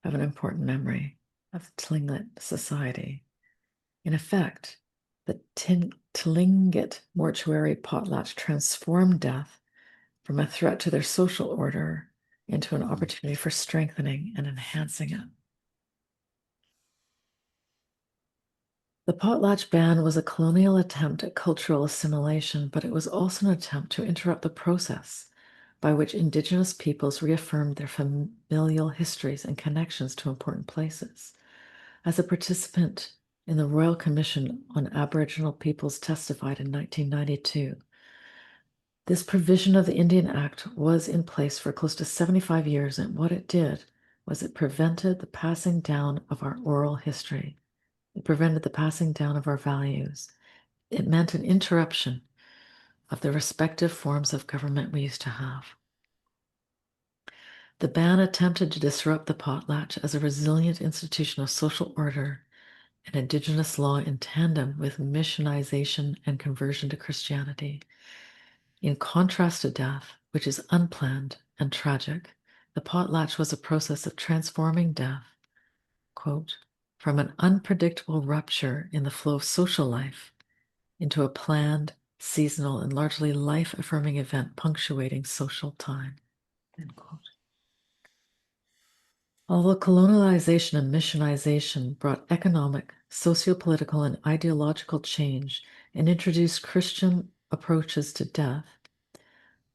of an important memory of Tlingit society. In effect, the Tlingit mortuary potlatch transformed death from a threat to their social order into an opportunity for strengthening and enhancing it. The potlatch ban was a colonial attempt at cultural assimilation, but it was also an attempt to interrupt the process by which Indigenous peoples reaffirmed their familial histories and connections to important places. As a participant in the Royal Commission on Aboriginal Peoples testified in 1992, this provision of the Indian Act was in place for close to 75 years, and what it did was it prevented the passing down of our oral history. It prevented the passing down of our values. It meant an interruption of the respective forms of government we used to have. The ban attempted to disrupt the potlatch as a resilient institution of social order and Indigenous law in tandem with missionization and conversion to Christianity. In contrast to death, which is unplanned and tragic, the potlatch was a process of transforming death, quote, from an unpredictable rupture in the flow of social life into a planned, seasonal, and largely life-affirming event punctuating social time, end quote. Although colonialization and missionization brought economic, socio-political, and ideological change and introduced Christian approaches to death,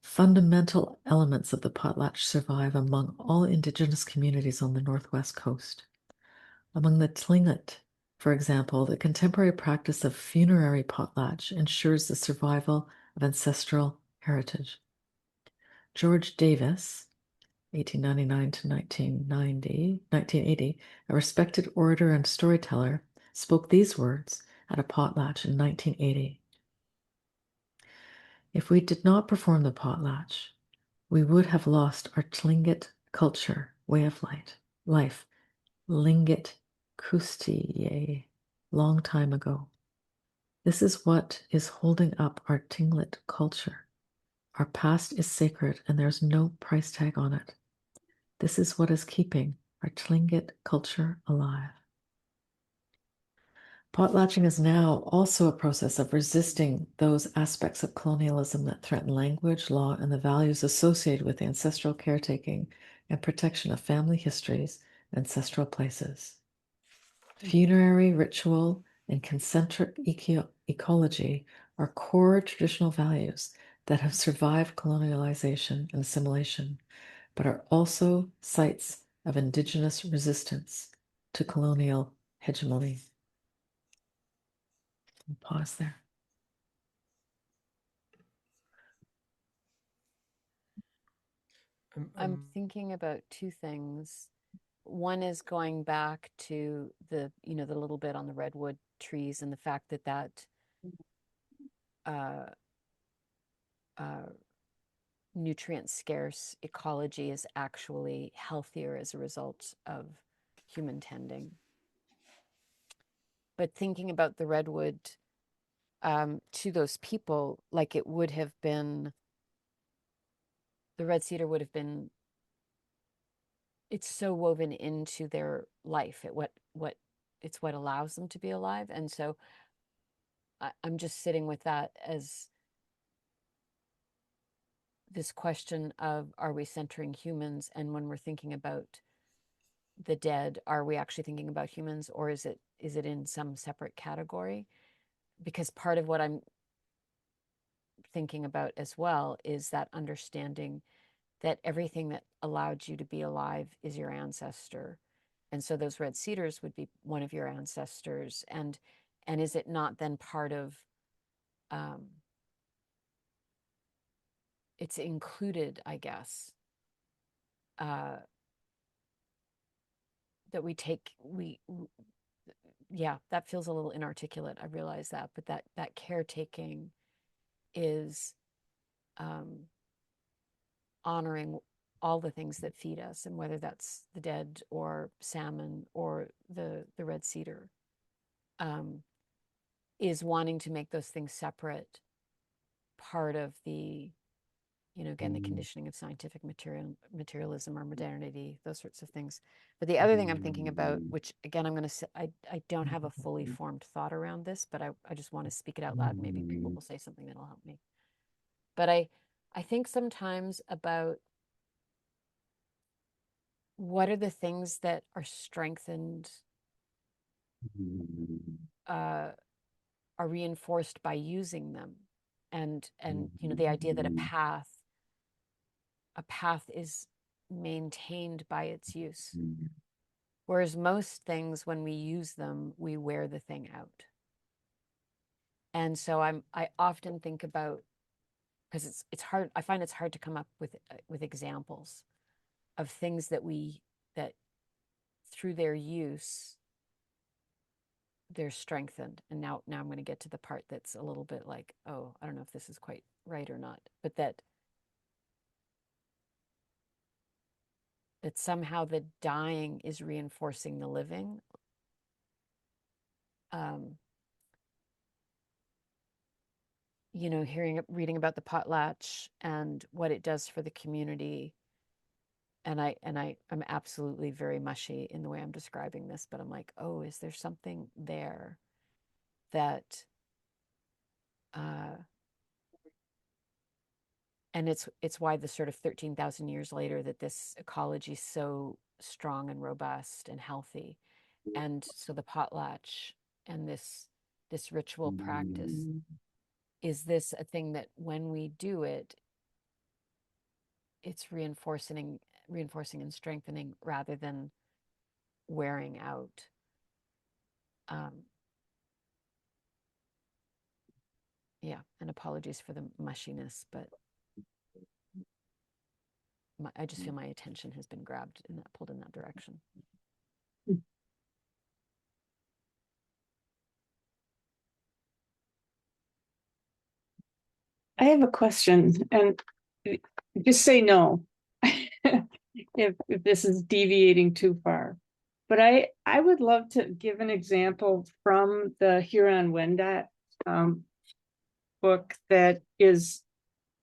Fundamental elements of the potlatch survive among all Indigenous communities on the Northwest Coast. Among the Tlingit, for example, the contemporary practice of funerary potlatch ensures the survival of ancestral heritage. George Davis, 1899 to 1980, a respected orator and storyteller, spoke these words at a potlatch in 1980. If we did not perform the potlatch, we would have lost our Tlingit culture, way of life, Lingit Kustiye, long time ago. This is what is holding up our Tlingit culture. Our past is sacred and there's no price tag on it. This is what is keeping our Tlingit culture alive. Potlatching is now also a process of resisting those aspects of colonialism that threaten language, law, and the values associated with ancestral caretaking and protection of family histories and ancestral places. Funerary ritual and concentric ecology are core traditional values that have survived colonialization and assimilation, but are also sites of Indigenous resistance to colonial hegemony. I'll pause there. I'm thinking about two things. One is going back to the little bit on the redwood trees and the fact that uh, nutrient scarce ecology is actually healthier as a result of human tending. But thinking about the redwood to those people, like it would have been, the red cedar would have been, it's so woven into their life. It's what allows them to be alive. And so I'm just sitting with that as this question of, are we centering humans? And when we're thinking about the dead, are we actually thinking about humans, or is it in some separate category? Because part of what I'm thinking about as well is that understanding that everything that allowed you to be alive is your ancestor. And so those red cedars would be one of your ancestors. And is it not then part of, it's included, I guess, that yeah, that feels a little inarticulate. I realize that, but that caretaking is honoring all the things that feed us, and whether that's the dead or salmon or the red cedar, is wanting to make those things separate part of the, again, the conditioning of scientific materialism or modernity, those sorts of things. But the other thing I'm thinking about, which again, I'm going to say, I don't have a fully formed thought around this, but I just want to speak it out loud. Maybe people will say something that'll help me. But I think sometimes about what are the things that are strengthened, are reinforced by using them. And the idea that a path is maintained by its use. Whereas most things, when we use them, we wear the thing out. And so I often think about, because it's hard, I find it's hard to come up with examples of things that through their use, they're strengthened. And now I'm going to get to the part that's a little bit like, oh, I don't know if this is quite right or not, but that somehow the dying is reinforcing the living. Reading about the potlatch and what it does for the community. And I'm absolutely very mushy in the way I'm describing this, but I'm like, oh, is there something there that, and it's why the sort of 13,000 years later that this ecology is so strong and robust and healthy. And so the potlatch and this ritual practice, is this a thing that when we do it, it's reinforcing and strengthening rather than wearing out. Yeah, and apologies for the mushiness, but I just feel my attention has been grabbed and pulled in that direction. I have a question, and just say no if this is deviating too far. But I would love to give an example from the Huron-Wendat book that is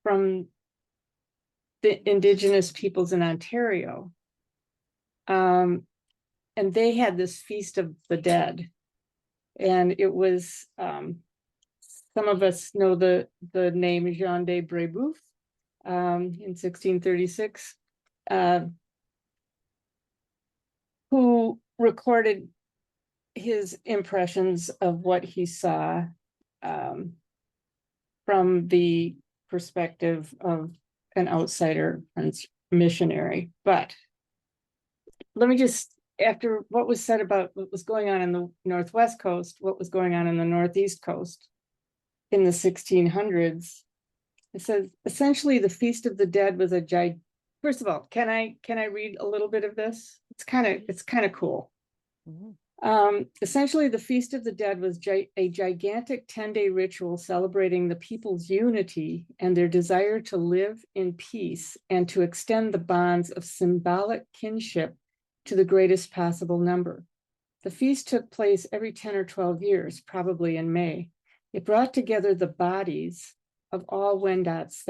from the Indigenous peoples in Ontario. And they had this Feast of the Dead. And it was, some of us know the name Jean de Brébeuf in 1636, who recorded his impressions of what he saw from the perspective of an outsider French missionary. But let me just, after what was said about what was going on in the Northwest Coast, what was going on in the Northeast Coast in the 1600s, it says essentially the Feast of the Dead was a first of all, can I read a little bit of this? It's kind of cool. Mm-hmm. Essentially, the Feast of the Dead was a gigantic 10-day ritual celebrating the people's unity and their desire to live in peace and to extend the bonds of symbolic kinship to the greatest possible number. The feast took place every 10 or 12 years, probably in May. It brought together the bodies of all Wendats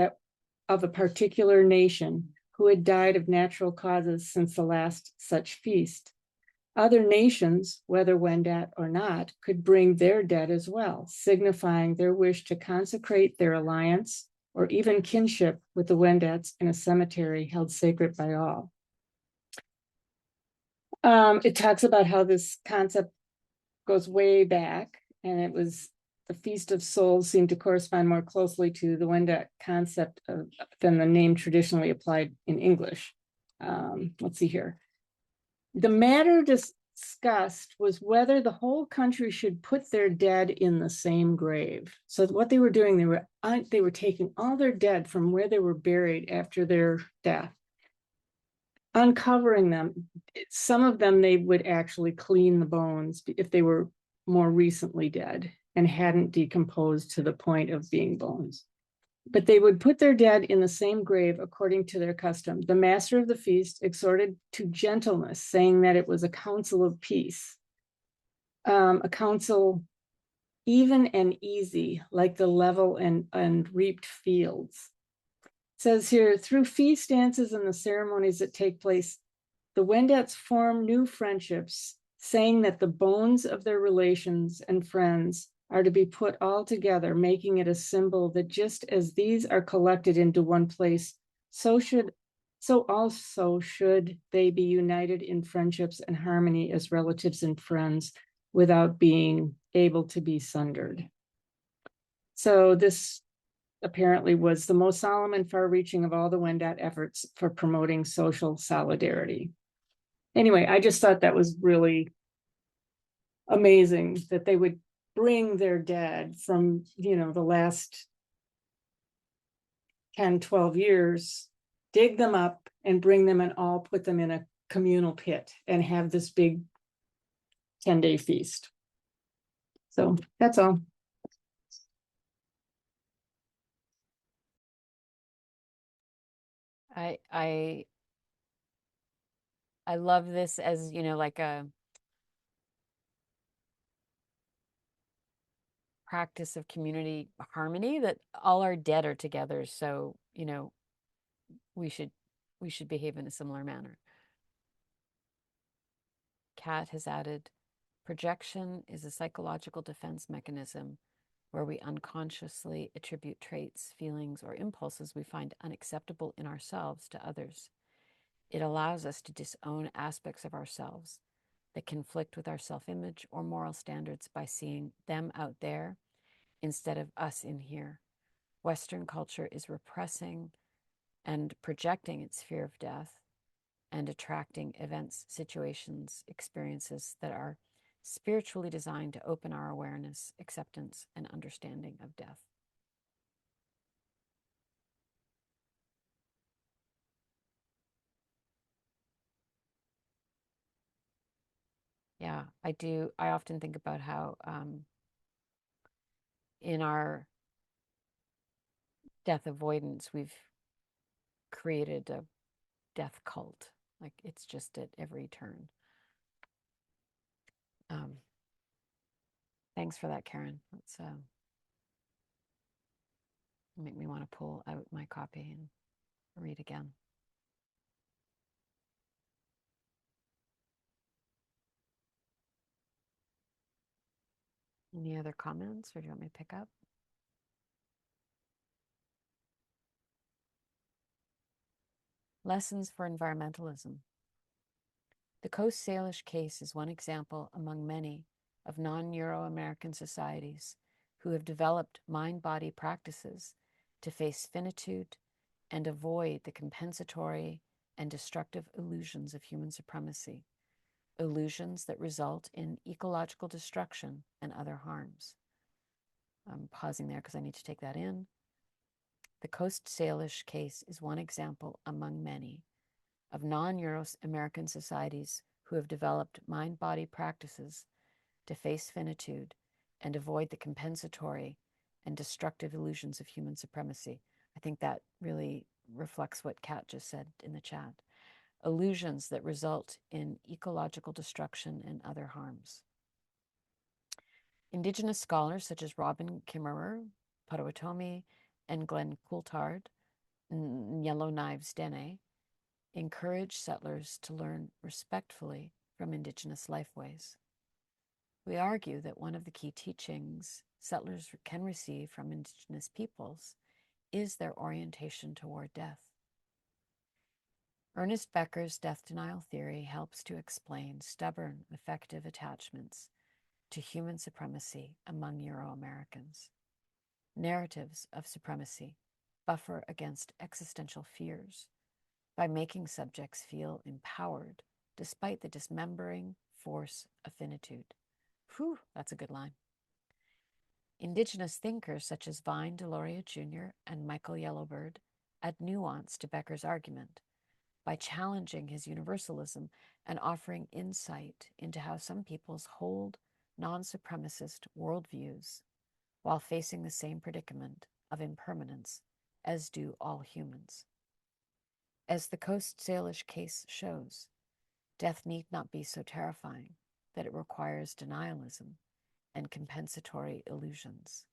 of a particular nation who had died of natural causes since the last such feast. Other nations, whether Wendat or not, could bring their dead as well, signifying their wish to consecrate their alliance or even kinship with the Wendats in a cemetery held sacred by all. It talks about how this concept goes way back, and it was the Feast of Souls seemed to correspond more closely to the Wendat concept than the name traditionally applied in English. Let's see here. The matter discussed was whether the whole country should put their dead in the same grave. So what they were doing, they were taking all their dead from where they were buried after their death, uncovering them. Some of them, they would actually clean the bones if they were more recently dead and hadn't decomposed to the point of being bones. But they would put their dead in the same grave according to their custom. The master of the feast exhorted to gentleness, saying that it was a council of peace, a council even and easy, like the level and reaped fields. It says here, through feast dances and the ceremonies that take place, the Wendats form new friendships, saying that the bones of their relations and friends are to be put all together, making it a symbol that just as these are collected into one place, so also should they be united in friendships and harmony as relatives and friends without being able to be sundered. So this apparently was the most solemn and far-reaching of all the Wendat efforts for promoting social solidarity. Anyway, I just thought that was really amazing that they would bring their dead from, the last 10, 12 years, dig them up and bring them and all put them in a communal pit and have this big 10-day feast. So that's all. I love this as, like a practice of community harmony, that all our dead are together. So, we should behave in a similar manner. Kat has added, projection is a psychological defense mechanism where we unconsciously attribute traits, feelings, or impulses we find unacceptable in ourselves to others. It allows us to disown aspects of ourselves that conflict with our self-image or moral standards by seeing them out there instead of us in here. Western culture is repressing and projecting its fear of death and attracting events, situations, experiences that are spiritually designed to open our awareness, acceptance, and understanding of death. Yeah, I do. I often think about how in our death avoidance, we've created a death cult. Like it's just at every turn. Thanks for that, Karen. That's make me want to pull out my copy and read again. Any other comments, or do you want me to pick up? Lessons for environmentalism. The Coast Salish case is one example among many of non-Euro-American societies who have developed mind-body practices to face finitude and avoid the compensatory and destructive illusions of human supremacy, illusions that result in ecological destruction and other harms. I'm pausing there because I need to take that in. The Coast Salish case is one example among many of non-Euro-American societies who have developed mind-body practices to face finitude and avoid the compensatory and destructive illusions of human supremacy. I think that really reflects what Kat just said in the chat. Illusions that result in ecological destruction and other harms. Indigenous scholars such as Robin Kimmerer, Potawatomi, and Glenn Coulthard, Yellowknives Dene, encourage settlers to learn respectfully from Indigenous lifeways. We argue that one of the key teachings settlers can receive from Indigenous peoples is their orientation toward death. Ernest Becker's death denial theory helps to explain stubborn, affective attachments to human supremacy among Euro-Americans. Narratives of supremacy buffer against existential fears by making subjects feel empowered despite the dismembering force of finitude. Whew, that's a good line. Indigenous thinkers such as Vine Deloria Jr. and Michael Yellowbird add nuance to Becker's argument by challenging his universalism and offering insight into how some peoples hold non-supremacist worldviews while facing the same predicament of impermanence as do all humans. As the Coast Salish case shows, death need not be so terrifying that it requires denialism and compensatory illusions.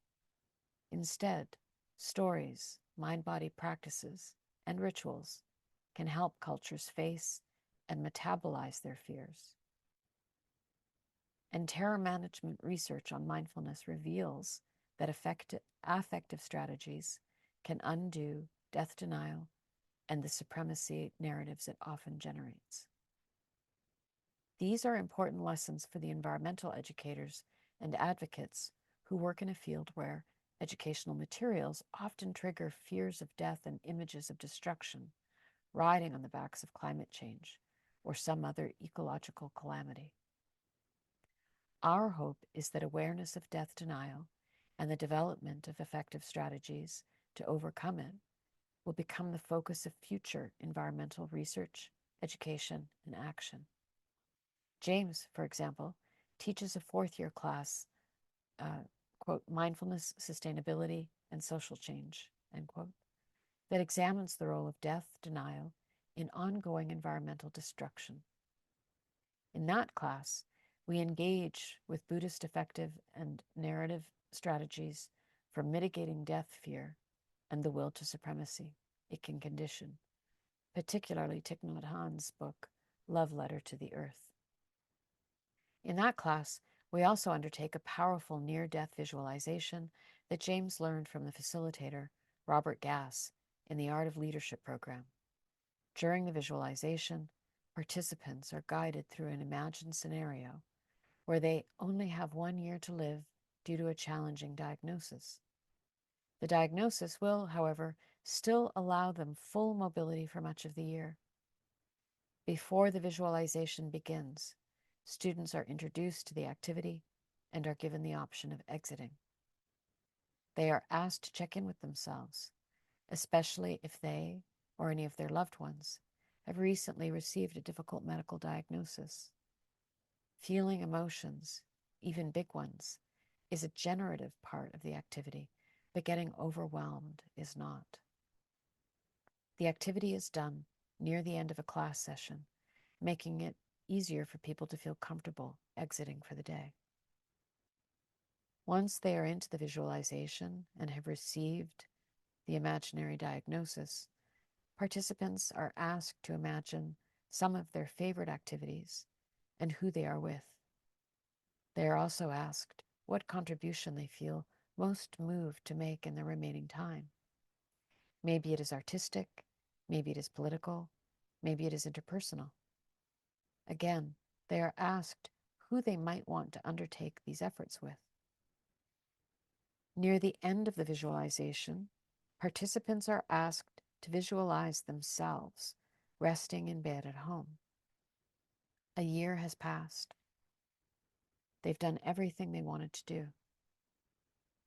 Instead, stories, mind-body practices, and rituals can help cultures face and metabolize their fears. And terror management research on mindfulness reveals that affective strategies can undo death denial and the supremacy narratives it often generates. These are important lessons for the environmental educators and advocates who work in a field where educational materials often trigger fears of death and images of destruction, riding on the backs of climate change or some other ecological calamity. Our hope is that awareness of death denial and the development of effective strategies to overcome it will become the focus of future environmental research, education, and action. James, for example, teaches a fourth-year class, quote, mindfulness, sustainability, and social change, end quote, that examines the role of death denial in ongoing environmental destruction. In that class, we engage with Buddhist affective and narrative strategies for mitigating death fear and the will to supremacy it can condition, particularly Thich Nhat Hanh's book, Love Letter to the Earth. In that class, we also undertake a powerful near-death visualization that James learned from the facilitator, Robert Gass, in the Art of Leadership program. During the visualization, participants are guided through an imagined scenario where they only have 1 year to live due to a challenging diagnosis. The diagnosis will, however, still allow them full mobility for much of the year. Before the visualization begins, students are introduced to the activity and are given the option of exiting. They are asked to check in with themselves, especially if they or any of their loved ones have recently received a difficult medical diagnosis. Feeling emotions, even big ones, is a generative part of the activity, but getting overwhelmed is not. The activity is done near the end of a class session, making it easier for people to feel comfortable exiting for the day. Once they are into the visualization and have received the imaginary diagnosis, participants are asked to imagine some of their favorite activities and who they are with. They are also asked what contribution they feel most moved to make in their remaining time. Maybe it is artistic, maybe it is political, maybe it is interpersonal. Again, they are asked who they might want to undertake these efforts with. Near the end of the visualization, participants are asked to visualize themselves resting in bed at home. A year has passed. They've done everything they wanted to do.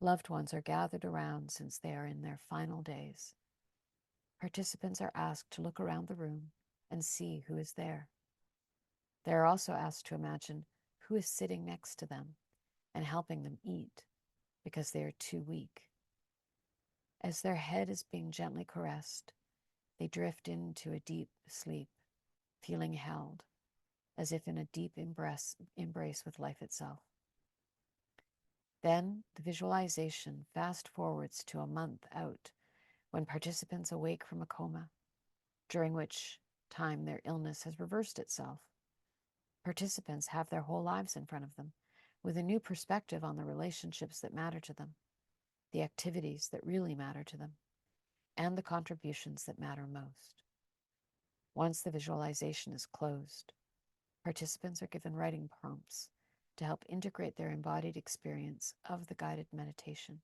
Loved ones are gathered around since they are in their final days. Participants are asked to look around the room and see who is there. They are also asked to imagine who is sitting next to them and helping them eat because they are too weak. As their head is being gently caressed, they drift into a deep sleep, feeling held, as if in a deep embrace with life itself. Then the visualization fast forwards to a month out when participants awake from a coma, during which time their illness has reversed itself. Participants have their whole lives in front of them, with a new perspective on the relationships that matter to them, the activities that really matter to them, and the contributions that matter most. Once the visualization is closed, participants are given writing prompts to help integrate their embodied experience of the guided meditation.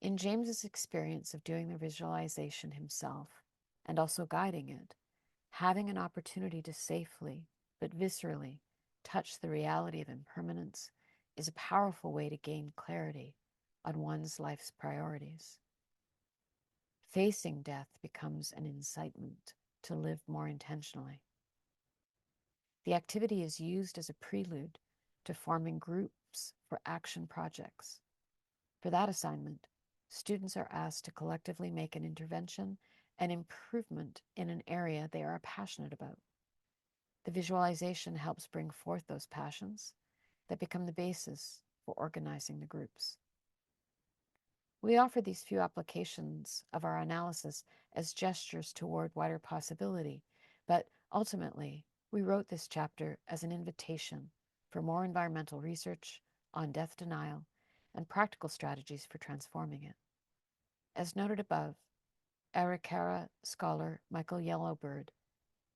In James's experience of doing the visualization himself and also guiding it, having an opportunity to safely but viscerally touch the reality of impermanence is a powerful way to gain clarity on one's life's priorities. Facing death becomes an incitement to live more intentionally. The activity is used as a prelude to forming groups for action projects. For that assignment, students are asked to collectively make an intervention and improvement in an area they are passionate about. The visualization helps bring forth those passions that become the basis for organizing the groups. We offer these few applications of our analysis as gestures toward wider possibility, but ultimately, we wrote this chapter as an invitation for more environmental research on death denial and practical strategies for transforming it. As noted above, Arikara scholar Michael Yellowbird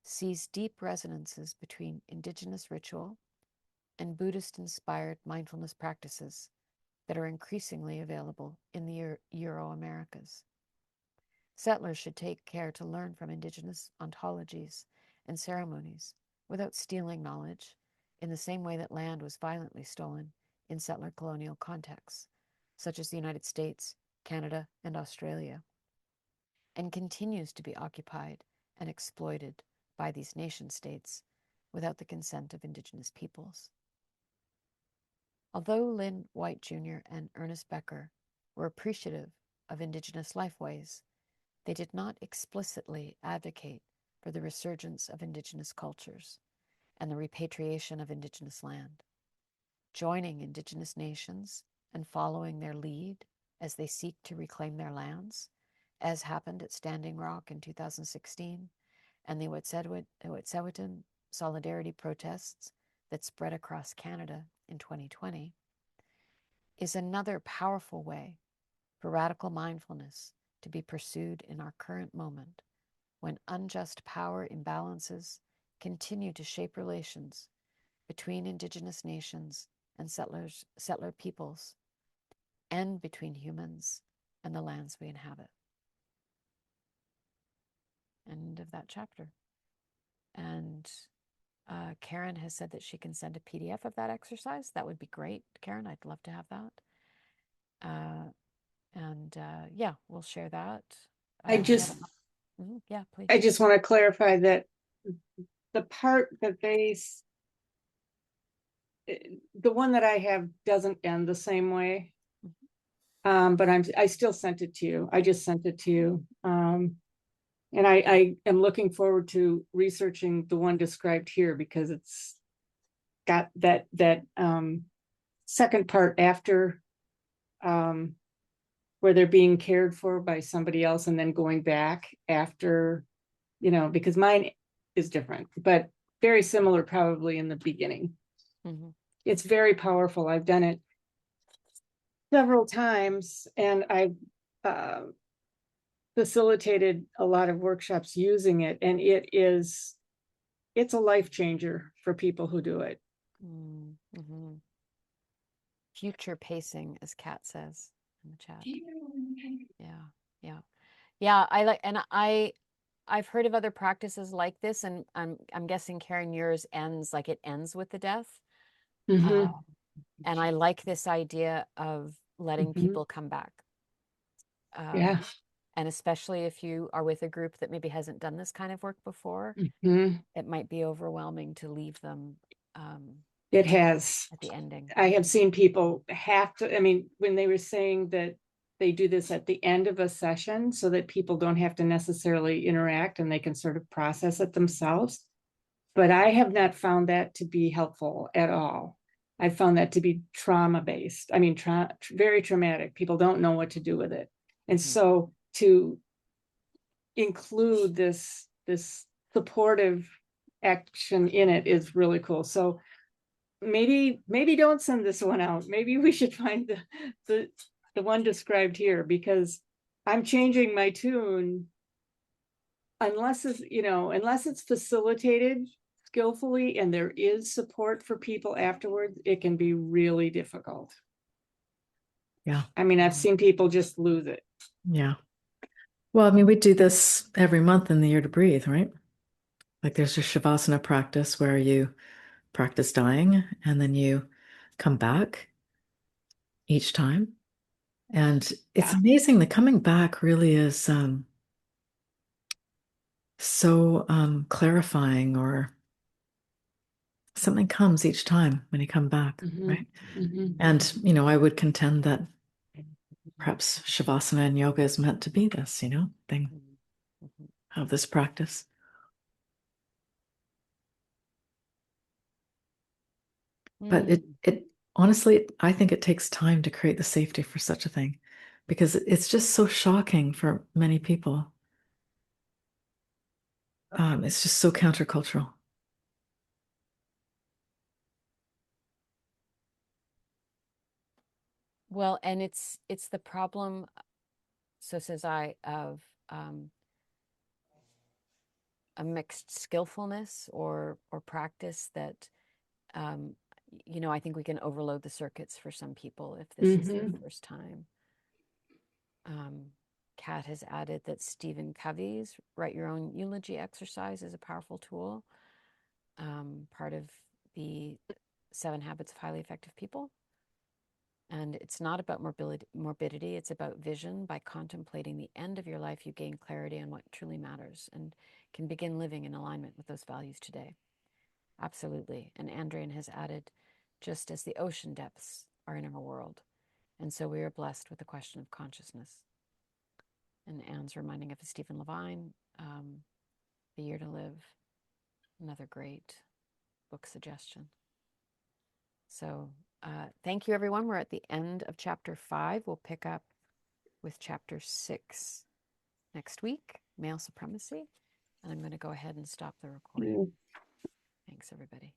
sees deep resonances between indigenous ritual and Buddhist-inspired mindfulness practices that are increasingly available in the Euro-Americas. Settlers should take care to learn from indigenous ontologies and ceremonies without stealing knowledge in the same way that land was violently stolen in settler colonial contexts, such as the United States, Canada, and Australia, and continues to be occupied and exploited by these nation-states without the consent of Indigenous peoples. Although Lynn White Jr. and Ernest Becker were appreciative of Indigenous lifeways, they did not explicitly advocate for the resurgence of Indigenous cultures and the repatriation of Indigenous land. Joining Indigenous nations and following their lead as they seek to reclaim their lands, as happened at Standing Rock in 2016 and the Wet'suwet'en solidarity protests that spread across Canada in 2020, is another powerful way for radical mindfulness to be pursued in our current moment when unjust power imbalances continue to shape relations between Indigenous nations and settler peoples, end between humans and the lands we inhabit. End of that chapter. And Karen has said that she can send a PDF of that exercise. That would be great, Karen. I'd love to have that. Yeah, we'll share that. I just yeah, please. I just want to clarify that the part that the one that I have doesn't end the same way. But I still sent it to you. I just sent it to you. And I am looking forward to researching the one described here, because it's got that second part after, where they're being cared for by somebody else and then going back after, because mine is different, but very similar probably in the beginning. Mm-hmm. It's very powerful. I've done it several times, and I've facilitated a lot of workshops using it, and it's a life changer for people who do it. Mm-hmm. Future pacing, as Kat says in the chat. Yeah. I like, and I've heard of other practices like this, and I'm guessing, Karen, yours ends with the death. Mm-hmm. And I like this idea of letting people come back. Yeah. And especially if you are with a group that maybe hasn't done this kind of work before, it might be overwhelming to leave them. It has. At the ending. I have seen people have to, when they were saying that they do this at the end of a session so that people don't have to necessarily interact and they can sort of process it themselves. But I have not found that to be helpful at all. I found that to be trauma-based. Very traumatic. People don't know what to do with it. And so to include this supportive action in it is really cool. So maybe don't send this one out. Maybe we should find the one described here, because I'm changing my tune unless it's facilitated skillfully and there is support for people afterwards. It can be really difficult. Yeah. I've seen people just lose it. Yeah. Well, we do this every month in the Year to Breathe, right? Like there's a Shavasana practice where you practice dying and then you come back each time. And it's amazing. The coming back really is so clarifying, or something comes each time when you come back, right? And, I would contend that perhaps Shavasana and yoga is meant to be this, thing of this practice. But it honestly, I think it takes time to create the safety for such a thing, because it's just so shocking for many people. It's just so countercultural. Well, and it's the problem, so says I, of a mixed skillfulness or practice that I think we can overload the circuits for some people if this is their first time. Kat has added that Stephen Covey's Write Your Own Eulogy exercise is a powerful tool, part of the 7 Habits of Highly Effective People. And it's not about morbidity, it's about vision. By contemplating the end of your life, you gain clarity on what truly matters and can begin living in alignment with those values today. Absolutely. And Andrian has added, just as the ocean depths are in our world, and so we are blessed with the question of consciousness. And Anne's reminding of Stephen Levine, The Year to Live, another great book suggestion. So thank you, everyone. We're at the end of chapter 5. We'll pick up with chapter 6 next week, male supremacy. And I'm going to go ahead and stop the recording. Thanks, everybody.